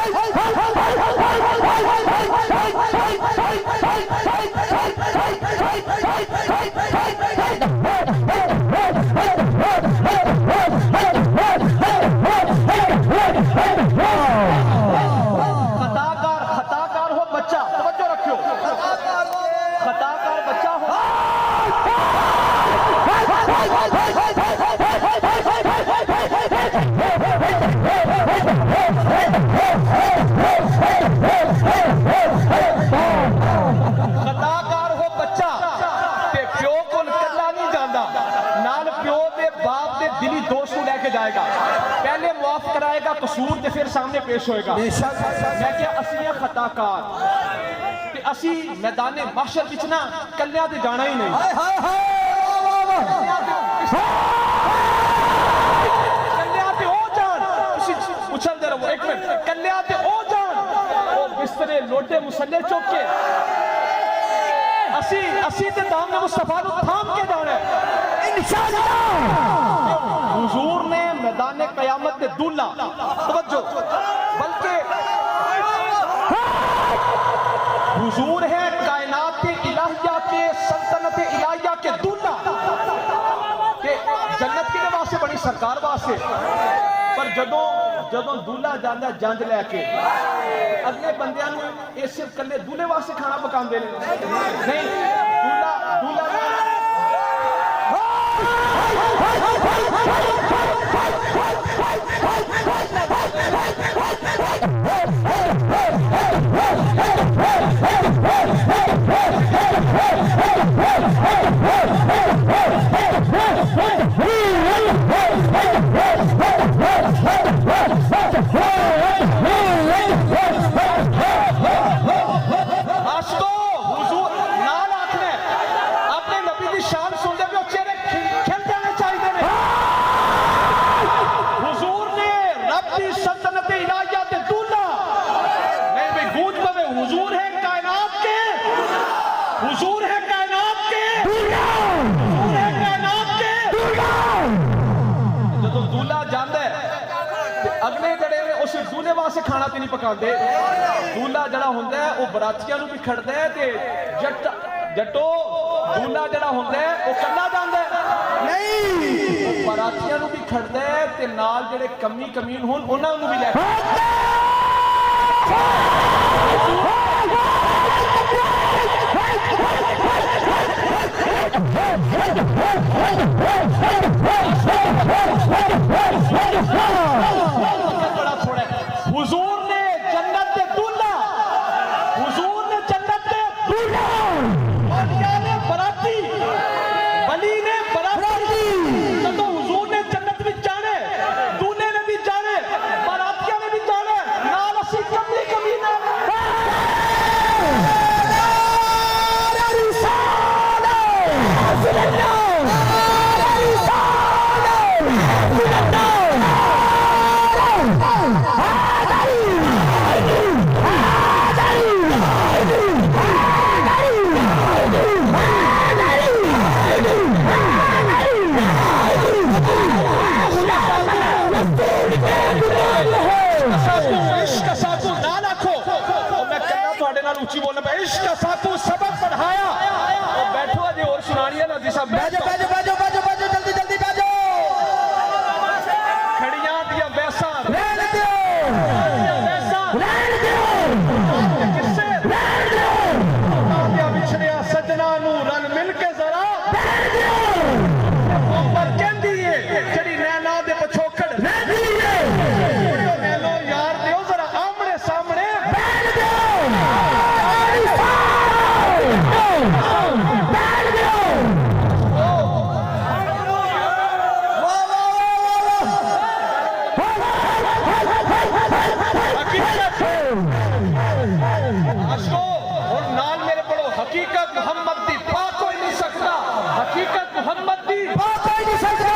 खताकार हो बच्चा, तवज्जो रखियो, खताकार बच्चा हो। खताकार हो बच्चा ते प्यो को कल्ला नहीं जाता, नाल प्यो दे बाप दे दिली दोस्त को लेके जाएगा, पहले मुआफ कराएगा कसूर ते फिर सामने पेश होएगा। मैं क्या असली खताकार असी मैदान महशर विच ना कल्लियां ते जाना ही नहीं, कल्लियां ते ओ जान उछलदे रहो, एक मिनट, कल्लियां ते ओ जान ओ बिस्तरे लोटे मुसल्ले चुक के असी ते दाम ने मुस्तफा को थाम के जाना है। हुजूर ने मैदान कयामत में दूल्हा, तवज्जो, बल्कि हुजूर है कायनात इलाहिया के, सल्तनत इलाहिया के दूल्हा के जन्नत के वास्ते बड़ी सरकार वास्ते। पर जदों जदों दूल्हा जाता जंज लैके अगले बंदियां नूं ये सिर्फ कल्ले दूल्हे वास्ते खाना पकाते नहीं, दूल्हा दूल्हा अगले जड़े ने उस दूल्हे वास्ते खाना तो नहीं पकाते। दूल्हा जड़ा होंदा है वो बरातियां नूं भी खड़दा है ते जट्टो दूल्हा जड़ा होंदा है वो कल्ला जांदा है नहीं, बरातियां नूं भी खड़दा है ते नाल जड़े कमी कमीन होण उन्हां नूं भी लै बड़ा थोड़ा हुजूर ने जन्नत दे दूल्हा, हुजूर ने जन्नत दे दूल्हा, औलिया ने बराती, वली ने बराती। तो हुजूर ने जन्नत भी जाने, दूल्हे ने भी जाने, बरातियां ने भी जाने, नाल असी कमी कमी ना उची बोलना पे इश्क साकू सबक पढ़ाया। और बैठो अजे और सुनानिया ना दिशा बैठो बैठो बैठो बैठो बैठो जल्दी जल्दी बैठो। खड़ियां दिया वैसा रहन दो, वैसा रहन दो, किससे रहन दो, दिया बिछड़िया सजना नू रन मिल के जरा रहन दो। ऊपर कहंदी है जड़ी नैना दे पछोकड़ रहंदी है, नैनो यार दियो जरा आमने सामने बैठ दो। और नाल मेरे पढ़ो हकीकत मोहम्मद दी पा कोई नहीं सकता, हकीकत मोहम्मद दी पा कोई नहीं सकता,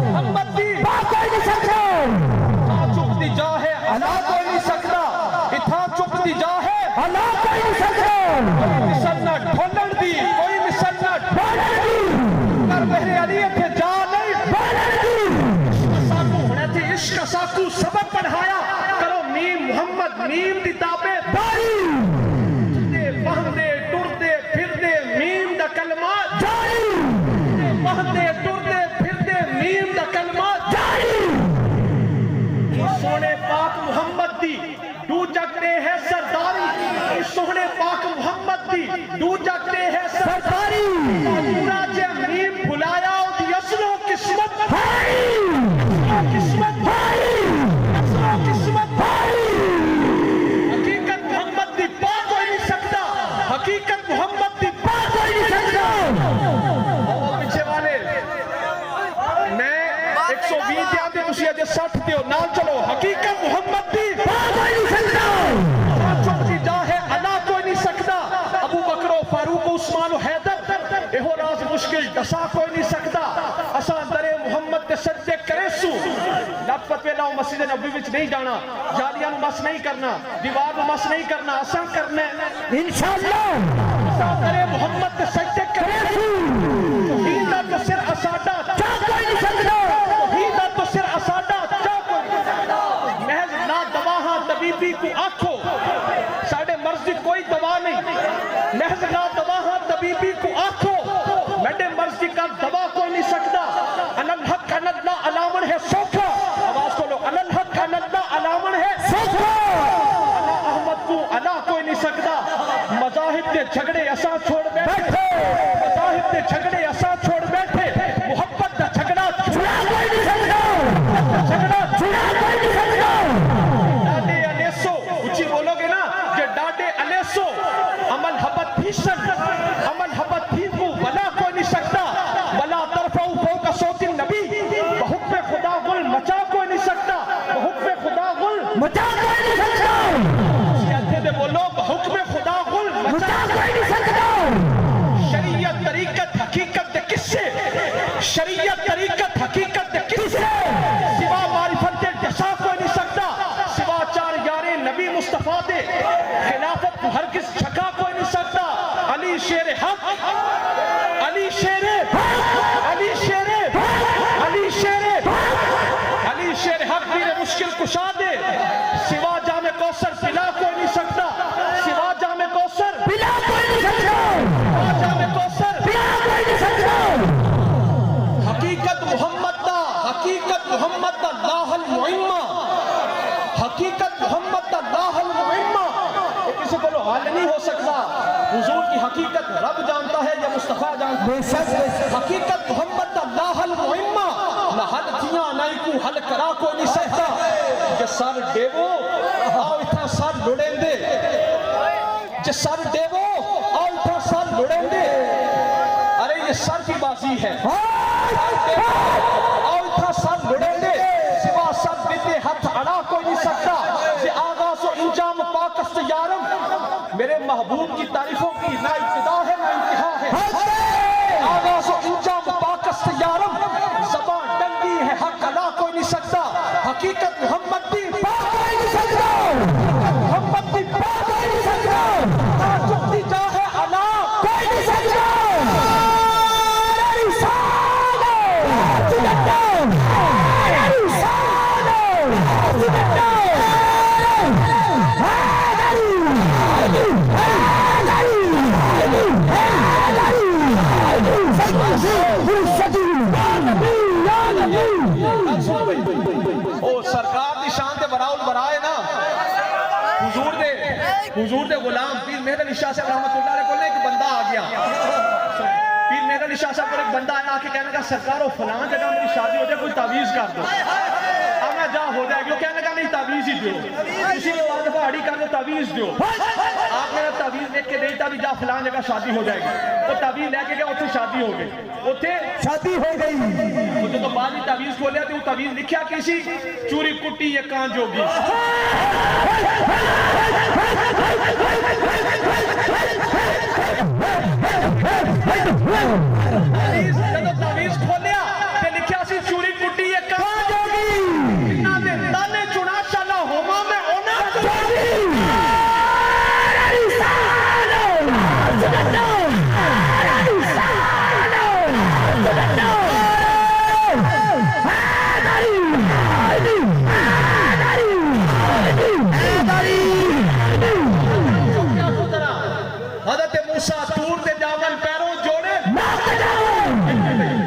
मोहम्मद दी पा कोई नहीं सकता। चुपती जा है अला कोई नहीं सकता, इथा चुपती जा है अला कोई नहीं सकता। मिसन्ना ढोलन दी कोई मिसन्ना ढोलन दी कर मेरे अली थे जा नहीं ढोलन दी। साकू होने थे इश्क साकू सबक पढ़ाया करो मीम मोहम्मद मीम दी ताबे दारी बहदे टुरदे फिरदे मीम दा कलमा जारी, बहदे टुरदे फिरदे मीम दा कलमा जारी। सोने पाक मोहम्मद दी दू जगते है सरदारी, सोने पाक मोहम्मद दी दू जगते है सरदारी। पूरा जे मीम भुलाया उदी असलो किस्मत भाई, किस्मत भाई, असलो किस्मत भाई। हकीकत मोहम्मद दी पा कोई नहीं सकता, हकीकत मोहम्मद दी पा कोई नहीं सकता। पीछे वाले मैं 120 दिया ते तुसी अजे 60 दियो नाल चलो। हकीकत मोहम्मद दी पा कोई नहीं सकता, चुपती जा है अला कोई नहीं सकता। अबू बकर फारूक उस्मान हैदर एहो राज मुश्किल दसा कोई नहीं सकता। असा दरे मोहम्मद ते सजदे करे सू लपत वेला मस्जिद नबी विच नहीं जाना, जालियां मस नहीं करना, दीवार नु मस नहीं करना, असा करना इंशाअल्लाह। असा दरे मोहम्मद ते सजदे करे सू दीन दा तो सिर असा लहज़गा दवा तबीबी को आखो मैडे मर्जी का दवा कोई नहीं सकता। अनल हक अनल्ला अलामन है सोखा, आवाज खोलो, अनल हक अनल्ला अलामन है सोखा। अला अहमद को अला कोई नहीं सकता। मज़ाहिब के झगड़े असा छोड़ बैठे, मज़ाहिब के झगड़े असा छोड़ बैठे, मोहब्बत का झगड़ा छुड़ा कोई नहीं सकता, झगड़ा छुड़ा कोई नहीं सकता। डाडे अनेसो ऊंची बोलोगे ना कि डाडे अनेसो अमल हबत भीषण, अमल हबत भीषण वला कोई नहीं सकता। वला तरफाऊ फौका सौती नबी, बहुक्म खुदा गुल मचा कोई नहीं सकता, बहुक्म खुदा गुल मचा कोई नहीं सकता। कहते थे बोलो बहुक्म खुदा गुल मचा कोई नहीं सकता। शरीयत तरीकत हकीकत किससे, शरीयत तरीकत हकीकत किससे, सिवा मारिफत जशा कोई नहीं सकता, सिवा चार यारे नबी मुस्तफा दे खिलाफत को हर किस छका कोई नहीं सकता। अली शेर हक, अली शेर अली शेर अली शेर अली शेर हक मेरे मुश्किल कुशा दे, सिवा जामे कौसर पिला कोई नहीं सकता, सिवा जामे कौसर पिला कोई नहीं सकता, सिवा जामे कौसर पिला कोई नहीं सकता। हकीकत मोहम्मद दा, हकीकत मोहम्मद दा लाहल मुइम्मा, हकीकत मोहम्मद दा लाहल मुइम्मा। ये किसी को हल नहीं हो सकता। हुजूर की हकीकत रब जानता है या मुस्तफा जानता है। हकीकत मोहम्मद दा लाहल मुइम्मा, ना हल थिया नहीं को हल करा कोई नहीं सकता। जे सर देवो आओ इतना सर लुड़ेंदे, जे सर देवो आओ इतना सर लुड़ेंदे। अरे ये सर की बाजी है, आओ इतना सर लुड़ेंदे, सिवा सर देते हाथ अड़ा कोई नहीं सकता। जे आगाज़ व इंजाम पाकस्त यारम, मेरे महबूब की तारीफों की ना इब्तिदा है ना इंतहा है। आगाज़ व इंजाम पाकस्त यारम, ज़बान डंडी है हक अला कोई नहीं सकता। हकीकत मोहम्मद की बात कोई नहीं सकता, मोहम्मद की बात कोई नहीं सकता। ताजुब जा है अला कोई नहीं सकता। ओ सरकार दी शान ते बराउल बराए ना हुजूर दे गुलाम पीर मेहर अली शाह साहब रहमतुल्लाह अलैह को एक बंदा आ गया। पीर मेहर अली शाह साहब को एक बंदा आया आके कहने लगा सरकार फलां जगह मेरी शादी हो जाए कोई तावीज कर दो। अब मैं जा हो जाएगी, कहने लगा नहीं तावीज ही दो, किसी ने और दफा अड़ी कर दो तावीज दो। आपने तावीज देख के नहीं तावीज जा फलां जगह शादी हो जाएगी, वो तावीज लेके गया उत्थे शादी हो गई, उत्थे शादी हो गई। तो बाद में तावीज खोलिया तो तावीज लिखा किसी चूरी कुट्टी ये कान जोगी। जब तावीज खोलिया ते लिखा सी चूरी कुट्टी ये कान जोगी, इन्हां दे ताने चुना चला होमा में ओना हज़रत मूसा तूर दे जावन पैरों जोड़े,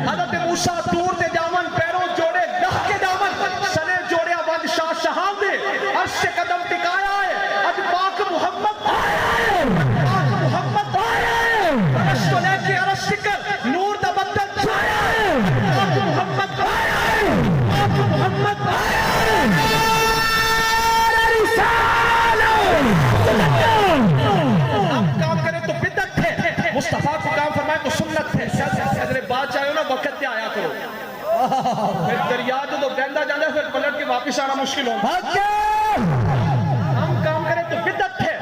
हज़रत मूसा तूर दे जावन पैरों जोड़े, लह के जावन सने जोड़िया बंद शाह शहां दे अर्श से कदम टिकाया है। अज पाक मोहम्मद पाक मोहम्मद अर्श को लेके अर्श कर नूर दा बदल छाया है। पाक मोहम्मद पाक मोहम्मद मुस्तफा को काम फरमाए तो सुन्नत है। अगर बात चाहे ना वक्त पे आया करो, फिर दरिया जो बहता जाता है फिर पलट के वापस आना मुश्किल हो। हम काम करें तो बिदअत है,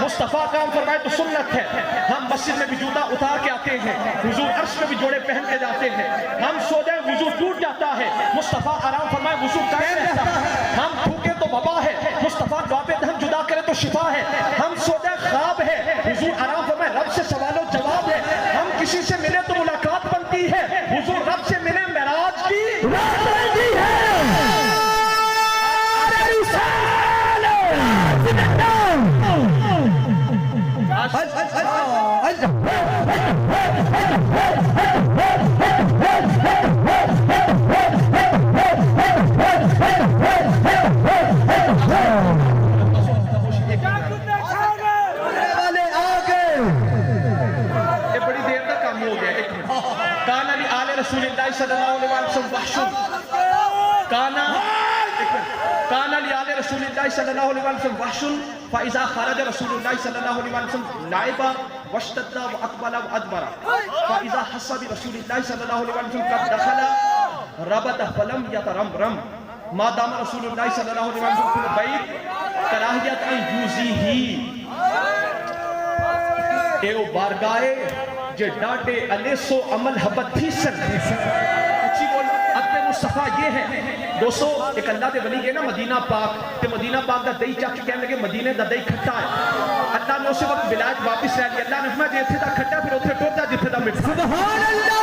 मुस्तफा काम फरमाए तो सुन्नत है। हम मस्जिद में भी जूता उतार के आते हैं, हुजूर अर्श में भी जोड़े पहन के जाते हैं। हम सो जाए वुजू टूट जाता है, मुस्तफा आराम फरमाए वुजू कायम रहता है। हम थूके तो वबा है, मुस्तफा दुआ पे हम जुदा करे तो शिफा है। हम सो जाए ख्वाब है, हुजूर आराम फरमाए रब से सवालो जवाब है। हम किसी से मिले तो मुलाकात बनती है, हुजूर रब से मिले मेराज की रात बनती है। वाले आगे ये बड़ी देर तक काम हो गया। एक मिनट। काना ली आले रसूलिल्लाह सल्लल्लाहु अलैहि वसल्लम वहशुन। काना ली आले रसूलिल्लाह सल्लल्लाहु अलैहि वसल्लम वहशुन फाइजा खरज रसूलुल्लाह सल्लल्लाहु अलैहि वसल्लम लाइबा वश्तद्दा व अकबला व अदबरा फाइजा हस्ब रसूलिल्लाह सल्लल्लाहु अलैहि वसल्लम कद दखला रबत फलम यतरमरम मा दाम रसूलुल्लाह सल्लल्लाहु अलैहि वसल्लम फिल बैत कराहियत अन यूज़ीही। एओ बारगाए जे डाटे अलेसो अमल हबत थी सन। अच्छी बोल अदब मुस्तफा ये है दोस्तों। एक अल्लाह दे वली गए ना मदीना पाक ते मदीना पाक दा दही चक के कहने लगे मदीने दा दही खट्टा है। अल्लाह ने उस वक्त विलायत वापस ले लिया। अल्लाह ने फरमाया जे इथे दा खट्टा फिर उथे टुर जा जिथे दा मिठा। सुभान अल्लाह।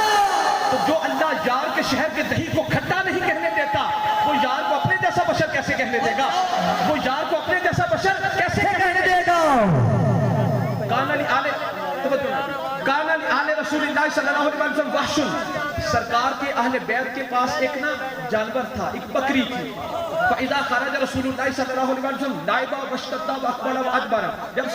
तो जो अल्लाह यार के शहर के दही को खट्टा नहीं कहने देता वो यार को अपने जैसा बशर कैसे कहने देगा? वो यार को अपने जैसा बशर कैसे कहने देगा? काना ली आले रसूलिल्लाह सल्लल्लाहु अलैहि वसल्लम वहशुन। सरकार के अहले बैत के पास एक ना जानवर था, एक बकरी थी। फइज़ा खरज रसूलुल्लाह सल्लल्लाहु अलैहि वसल्लम लाइबा वश्तद्दा व अकबला व अदबरा। जब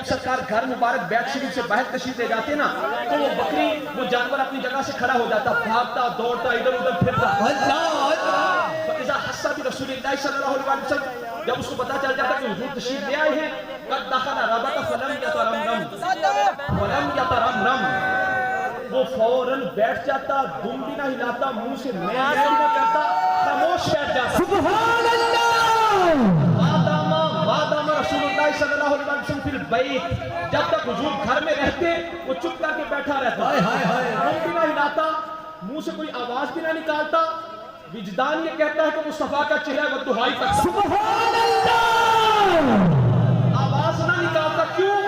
सरकार घर मुबारक बैत शरीफ से बाहर तशरीफ ले जाते ना तो वो बकरी वो जानवर अपनी जगह से खड़ा हो जाता, भागता दौड़ता इधर उधर फिरता। फइज़ा हस्ब रसूलुल्लाह सल्लल्लाहु अलैहि वसल्लम। जब उसको पता चल जाता कि हुजूर तशरीफ ले आए हैं कद दखला रबत फलम यतरमरम वो फौरन बैठ जाता, दुम भी ना हिलाता, मुंह से मैं ना करता, खामोश बैठ जाता। सुभान अल्लाह। मादामा रसूलुल्लाह सल्लल्लाहु अलैहि वसल्लम फिल बैत। जब तक हुजूर घर में रहते वो चुप करके बैठा रहता, दुम भी ना हिलाता, मुंह से कोई आवाज भी ना निकालता। विजदान ये कहता है कि मुस्तफा का चेहरा वो दुहाई करता, सुभान अल्लाह। आवाज ना निकालता। क्यों?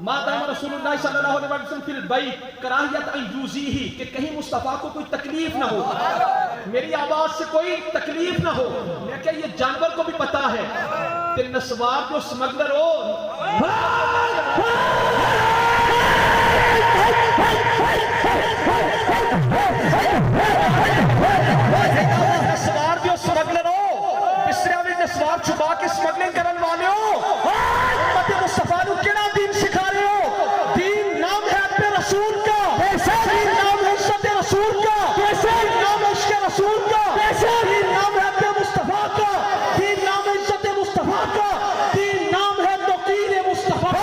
मादाम रसूलुल्लाह सल्लल्लाहु अलैहि वसल्लम फिल बैत कराहियत अन यूज़ीही कि कहीं मुस्तफा को कोई तकलीफ ना हो, मेरी आवाज से कोई तकलीफ ना हो। मैं क्या ये जानवर को भी पता है कि नस्वार जो स्मगलर हो नस्वार जो स्मगलर हो बिसरा में नस्वार छुपा के स्मगलिंग करने वाले हो उम्मत मुस्तफा को केड़ा दीन सिखा रहे हो? दीन नाम है अपने रसूल का, दीन नाम है इज्जत रसूल का, दीन नाम है इश्क रसूल का, दीन नाम है अपने मुस्तफा का, दीन नाम है इज्जत मुस्तफा का, दीन नाम है तौकीर मुस्तफा का।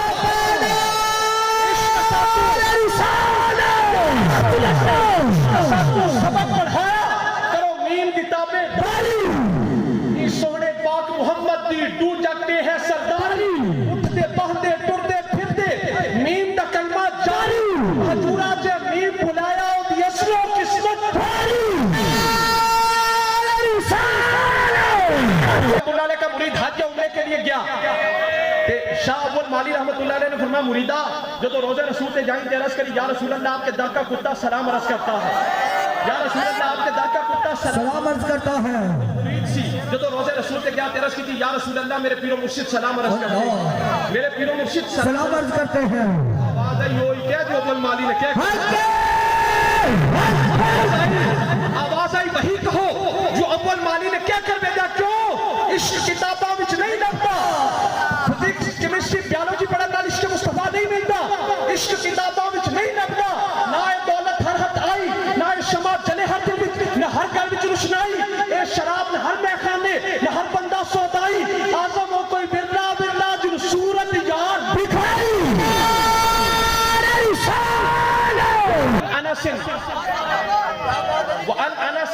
सबक पढ़ाया करो मीम किताबें सोने पाक मोहम्मद दी डू जगते है सरदारी उठते बहते टुरते फिरते मीम दा कलमा जारी हजूरा जे मीम बुलाया और यसलो किस्मत भारी। रहमतुल्लाह का मुरीद हज उम्रे के लिए गया ते शाह अब्दुल माली रहमतुल्लाह ने फरमाया मुरीदा जो तो रोजे रसूल से जाएं तेरस करी या रसूल अल्लाह आपके दर का कुत्ता सलाम अर्ज करता है, या रसूल अल्लाह आपके दर का कुत्ता सलाम अर्ज करता है। जो तो रोजे रसूल से क्या तेरस की थी या रसूल अल्लाह मेरे पीरो मुर्शिद सलाम अर्ज करते हैं, मेरे पीरो मुर्शिद सलाम अर्ज करते हैं। आवाज आई हो क्या जो अब्दुल माली ने क्या आवाज आई वही कहो जो अब्दुल माली ने क्या कर भेजा। क्यों? इश्क किताबों में नहीं लगता, फिजिक्स केमिस्ट्री बायोलॉजी पढ़ा ना इश्क मुस्तफा नहीं मिलता, इश्क किताबों में नहीं लगता। ना दौलत हर हद आई, ना शमा जले हर दिल में, ना हर घर में रुशनाई, ए शराब न हर मैखाने, न हर बंदा सौदाई, आजम हो कोई बिरला बिरला जिन सूरत यार दिखाई। अनस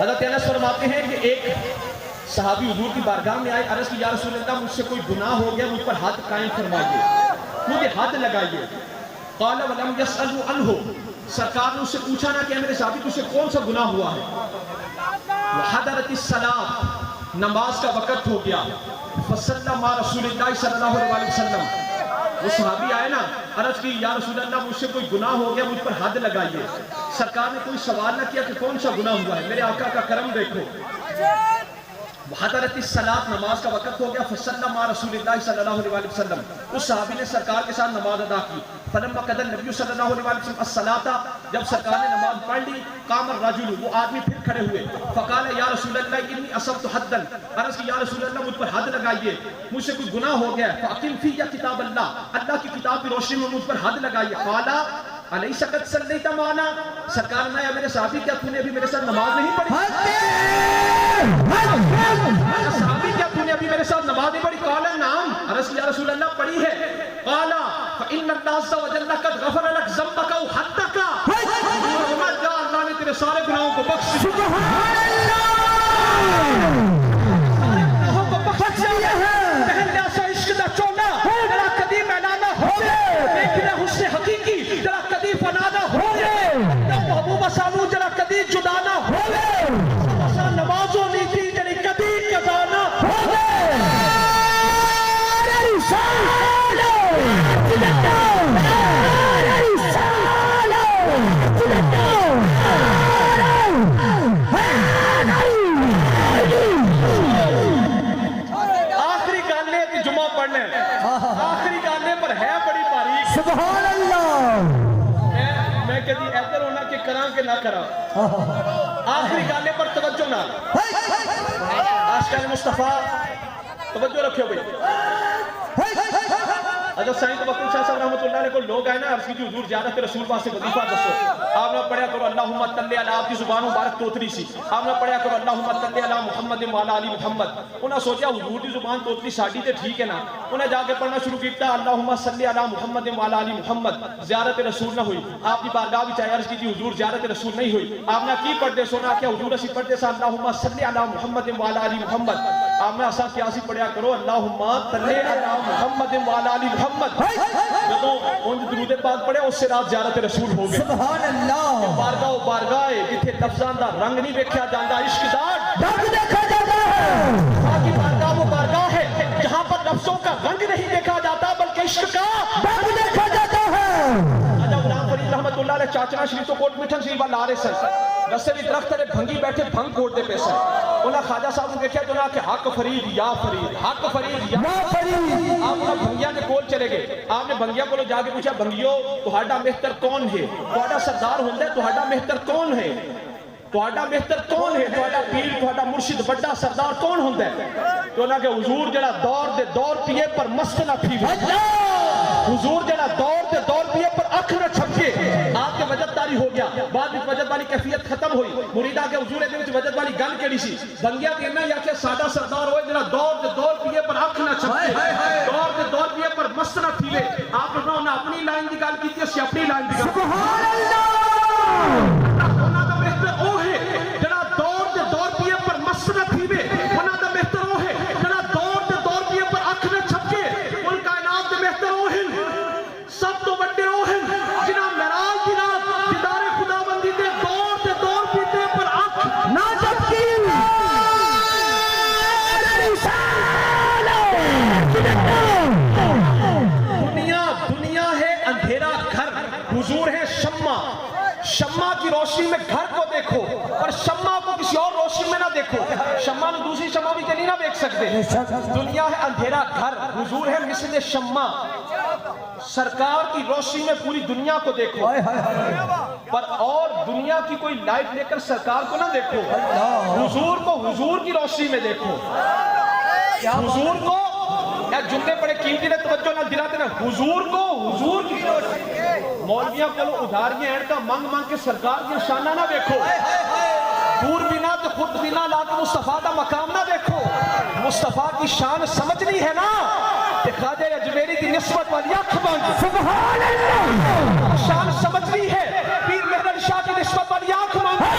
हज़रत अनस फरमाते हैं कि एक सहाबी हुजूर की बारगाह में आए, अर्ज़ की या रसूल अल्लाह मुझसे कोई गुनाह हो गया, मुझ पर हद कायम फरमाइए, मुझे हद लगाइए। क़ाल वलम यसअलु अन्हु। सरकार ने उससे पूछा ना कि मेरे साथी तुझसे कौन सा गुनाह हुआ है। वहदरतिस सलात, नमाज का वक़्त हो गया। फसल्ला मा रसूलिल्लाह सल्लल्लाहु अलैहि वसल्लम। वो सहाबी आए ना, अर्ज की या रसूल अल्लाह मुझसे कोई गुनाह हो गया, मुझ पर हद लगाइए। सरकार ने कोई सवाल ना किया कि कौन सा गुनाह हुआ है, मेरे आका का करम देखो। हदरत सलात नमाज का वक्त हो गया, फसल्ला मा रसूलिल्लाह सल्लल्लाहु अलैहि वसल्लम, उस सहाबी ने सरकार के साथ नमाज अदा की। फलम्मा कदर नबी सल्लल्लाहु अलैहि वसल्लम अस्सलाता, जब सरकार ने नमाज पढ़ ली, कामर रजुल, वो आदमी फिर खड़े हुए। फकाल या रसूलल्लाह इन्नी असब्तु हद्दन, अर्ज़ की या रसूलल्लाह मुझ पर हद लगाइए, मुझसे कोई गुनाह हो गया है। फाकिम फी या किताब अल्लाह, अल्लाह की किताब की रोशनी में मुझ पर हद लगाइए। काला अलैसा कद सल्लैता माना, सरकार ने, मेरे साथी क्या तूने अभी मेरे साथ नमाज नहीं पढ़ी? साहबी क्या तूने अभी मेरे साथ नमाज नहीं पढ़ी? काला नाम, अर्ज़ की या रसूल अल्लाह पढ़ी है। काला फइन्न अल्लाह अज़्ज़ व जल्ल कद गफ़र लक ज़म्बक व हद्दक, अल्लाह ने तेरे सारे गुनाहों को बख्श दिया। सुभान अल्लाह, सारे गुनाहों को बख्श दिया है। पहले ऐसा इश्क दा चोला तेरा कदी मैलाना हो गए, देखना हुस्न हकीकी तेरा कदी फनाना हो गए, महबूबा सानू तेरा कदी जुदाना हो गए, नमाजों नी थी तेरी कदी कजाना हो गए। आखिरी गाने की जुमा पढ़ने, आखिरी गाने पर है बड़ी बारीक। सुभान अल्लाह। मैं कहती ऐतर होना कि करा के ना करा, आखिरी गाने पर तवज्जो ना। आशिक़ान मुस्तफा तवज्जो रखियो भाई। अजब साईं तवक्कुल शाह साहब रहमतुल्लाह अलैह को लोग आए ना, अर्ज़ की हुजूर ज़ियारत रसूल वास्ते वजीफा दसो, आपने पढ़ा करो अल्लाहुम्मा तल्ली अला, आपकी जुबान मुबारक तोतली सी, आपने पढ़ा करो अल्लाहुम्मा तल्ली अला मुहम्मद व अला आलि मुहम्मद। उन्हें सोचा हुजूर की जुबान तोतली साडी ते ठीक है ना, उन्हें जाके पढ़ना शुरू किया अल्लाहुम्मा सल्ली अला मुहम्मद व अला आलि मुहम्मद। ज़ियारत रसूल ना हुई, आपकी बारगाह विच आए, अर्ज़ की हुजूर ज़ियारत रसूल नहीं हुई। आपने की पढ़ते सोना क्या हुजूर असी पढ़ते सा अल्लाहुम्मा सल्ली अला मुहम्मद व अला आलि मुहम्मद। आपने असा क्या सी पढ़िया करो अल्लाहुम्मा तल्ली अला मुहम्मद व अला आलि मुहम्मद। जदों उन दुरूद पाक पढ़े उससे रात ज़ियारत रसूल हो गई। सुभान अल्लाह। बारगाह बारगाह जिथे लफ्ज़ां दा रंग नहीं देखा जाता, इश्क दा रंग देखा जाता है। बाकी बारगाह वो बारगाह है जहां पर लफ्ज़ों का रंग नहीं देखा जाता बल्कि इश्क का रंग देखा जाता है। आजा गुलाम फरीद रहमतुल्लाह अलैह चाचना शरीफ तो कोट मिठन शरीफ वाला आ रहे सन, रस्ते में दरख्त ते भंगी बैठे भंग कोटते पे सन। उन्हें ख्वाजा साहब ने देखा तो ना कि हक फरीद या फरीद, हक फरीद या फरीद। आप ना भंगिया के कोल चले गए, आपने भंगिया को जाके पूछा भंगियो तुहाडा मेहतर कौन है? तुहाडा सरदार होंदा है, तुहाडा मेहतर कौन है? तुहाडा मेहतर कौन है? तुहाडा पीर, तुहाडा मुर्शिद, बड़ा सरदार कौन होंदा है? तो ना कि हुजूर जड़ा दौर दे दौर पिए पर मस्त ना थी, हुजूर जड़ा दौर दे दौर पिए पर अख न छपके। आपके वजददारी हो गया, बाद में वजद वाली कैफियत खत्म हुई। मुरीदा के हुजूर दे विच वजद वाली गल केड़ी सी? बंगिया कहना या कि साडा सरदार होए जड़ा दौर दे दौर पिए पर अख न छपके, दौर दे दौर पिए पर मस्त न थीवे। आप लोगों ने अपनी लाइन की गल कीती, असी अपनी लाइन की गल। सुभान अल्लाह। उन्हां दा मेहतर ओ है जड़ा दौर दे दौर पिए पर मस्त न थीवे, उन्हां दा मेहतर ओ है जड़ा दौर दे दौर पिए पर अख न छपके। कुल कायनात दे मेहतर ओ हैं, सब तो बड़े ओ हैं जिन्हां मेराज दी रात दीदारे खुदाबंदी दे दौर पीते पर अख ना छपकी। दुनिया है अंधेरा घर, हुजूर है शम्मा। शम्मा की रोशनी में घर को देखो और शम्मा को किसी और रोशनी में ना देखो। शम्मा ने दूसरी शम्मा भी नहीं ना देख सकते। दुनिया है अंधेरा घर, हुजूर है मिस्ल शम्मा। सरकार की रोशनी में पूरी दुनिया को देखो, पर और दुनिया की कोई लाइट लेकर सरकार को ना देखो। हुजूर को हुजूर की रोशनी में देखो। हुजूर को जुमले बड़े कीमती ने तवज्जो ना दिलाते ना, हुजूर को हुजूर की मौलवियों को उधारियां एड़का मंग मंग के सरकार की निशाना ना देखो। दूर बिना तो खुद बिना लाके मुस्तफा का मकाम ना देखो। मुस्तफा की शान समझनी है ना, ख्वाजा अजमेरी की निस्बत वाली अख बंद। सुभान अल्लाह। शान समझनी है, पीर मेहर शाह की निस्बत वाली आंख मांगो।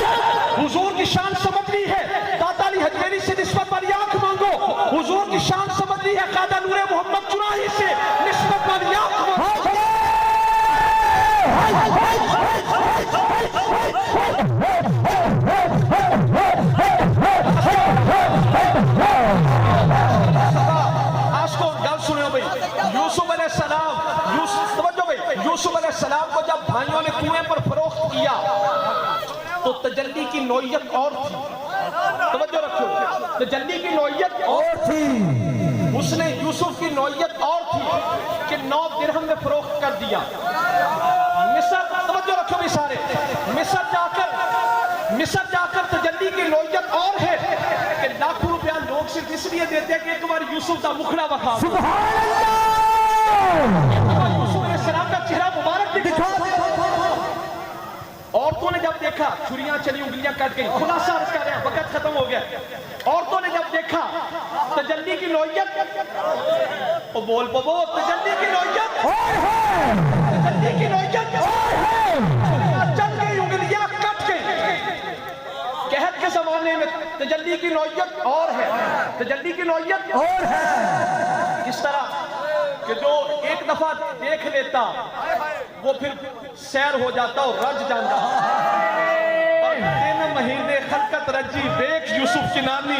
हुजूर की शान समझनी है, दाता अली हजमेरी से निस्बत वाली आंख मांगो। हुजूर की शान समझनी है, ख्वाजा नूरे मोहम्मद चुराही से निस्बत वाली आंख मांगो। आज को गल सुनो भाई, यूसुफ अलैहिस्सलाम को जब भाइयों ने कुएं पर फरोख्त किया तो तजल्ली की नौइयत और थी। तवज्जो रखो, तजल्ली की नौइयत और थी। उसने यूसुफ की नौइयत और थी कि 9 दिरहम में फरोख्त कर दिया। मिस्र, तवज्जो रखो भी सारे, मिस्र जाकर तजल्ली की नौइयत और है कि लाखों रुपया लोग सिर्फ इसलिए देते हैं कि एक बार यूसुफ का मुखड़ा बखा, यूसुफ अलैहिस्सलाम का चेहरा मुबारक दिखा। औरतों ने जब देखा, छुरियां चली, उंगलियां कट गई, खुलासा कर रहे हैं, वक्त खत्म हो गया। औरतों ने जब देखा तजल्ली की नौइयत, बोल तजल्ली की नौइयत, तजल्ली की नौइयत, चल गई, उंगलियां कट गई। कहत के जमाने में तजल्ली की नौइयत और है, तजल्ली की नौइयत और है। इस तरह कि जो एक दफा देख लेता वो फिर सैर हो जाता और रज जाता। और 3 महीने खलकत रजी बेक यूसुफ की नानी,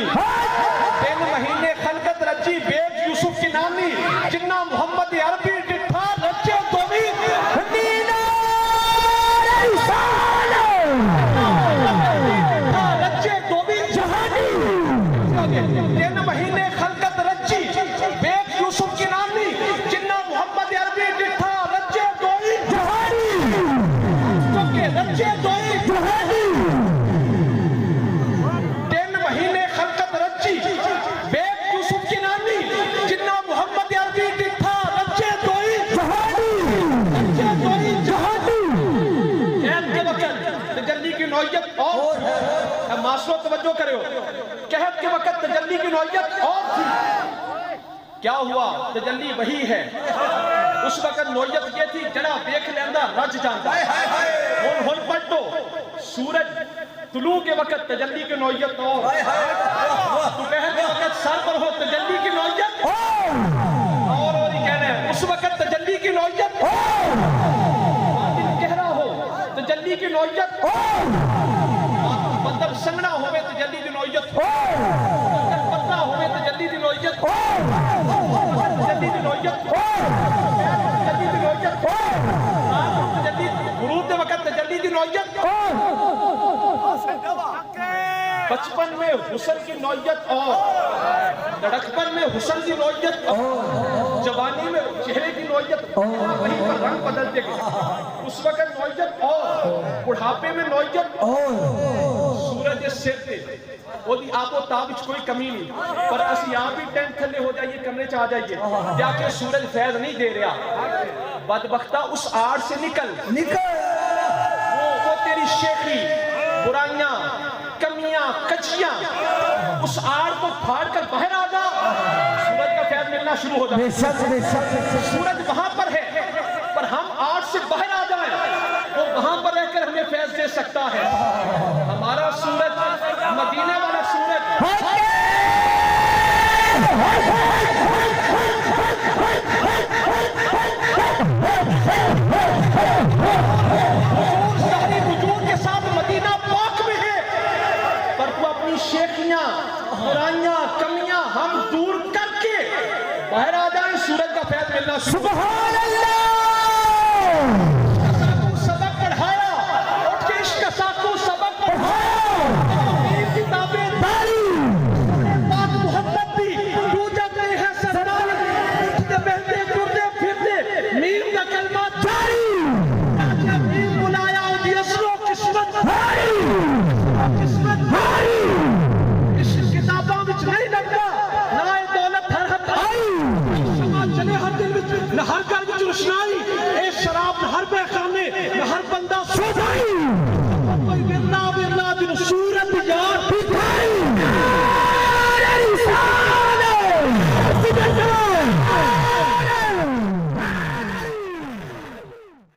3 महीने खलकत रजी बेक यूसुफ की नानी, जिन्ना मोहम्मद अरबी डिठा रचे दोवी रचे दोवी जहानी। 3 महीने खलकत रजी बेक यूसुफ की नानी, जिन्ना मोहम्मद अरबी डिठा रचे दोवी जहानी, रचे दोवी जहानी। 3 महीने खलकत रची बेक यूसुफ की नानी, जिन्ना मोहम्मद अरबी डिठा रचे दोवी जहानी, रचे दोवी जहानी। कहत के वक्त तजल्ली की नौइयत और है। मास्टरों तवज्जो करो, कहत के वक्त तजल्ली की नौइयत और थी। क्या हुआ? तजल्ली वही है। उस वक्त नौइयत ये थी, जरा देख लेंदा रज जाता। हुन पलटो, सूरज तुलू के वक्त तजल्ली की नौइयत और, दोपहर के वक्त सर पर हो तजल्ली की नौइयत और ही कहना है। उस वक्त तजल्ली की नौइयत चेहरा हो तजल्ली की नौइयत, बदल संगना होवे तजल्ली की नौइयत, पत्ता होवे तजल्ली की नौइयत, तजल्ली की नौइयत, तजल्ली की नौइयत, तजल्ली गुरूब के वक्त तजल्ली की नौइयत। बचपन में हुस्न की नौइयत और लड़कपन में हुस्न की नौइयत, जवानी में चेहरे की नौइयत, वहीं पर रंग बदलते गए। उस वक्त नौइयत और बुढ़ापे में नौइयत और सूरज सिर पे ओदी आपो ताबिच कोई कमी नहीं। पर असी आप भी टेंट थले हो जाइए, कमरे च आ जाइए, जाके सूरज फैज नहीं दे रहा। बदबख्ता उस आड़ से निकल वो तेरी शेखी बुराइयां कमियां कचियां उस आड़ को फाड़ कर बाहर आ जा, सूरज का फैज मिलना शुरू हो जाए। सूरज वहां पर है, पर हम आड़ से बाहर आ जाए, वो वहां पर रहकर हमें फैज दे सकता है। हमारा सूरज मदीने वाला सूरज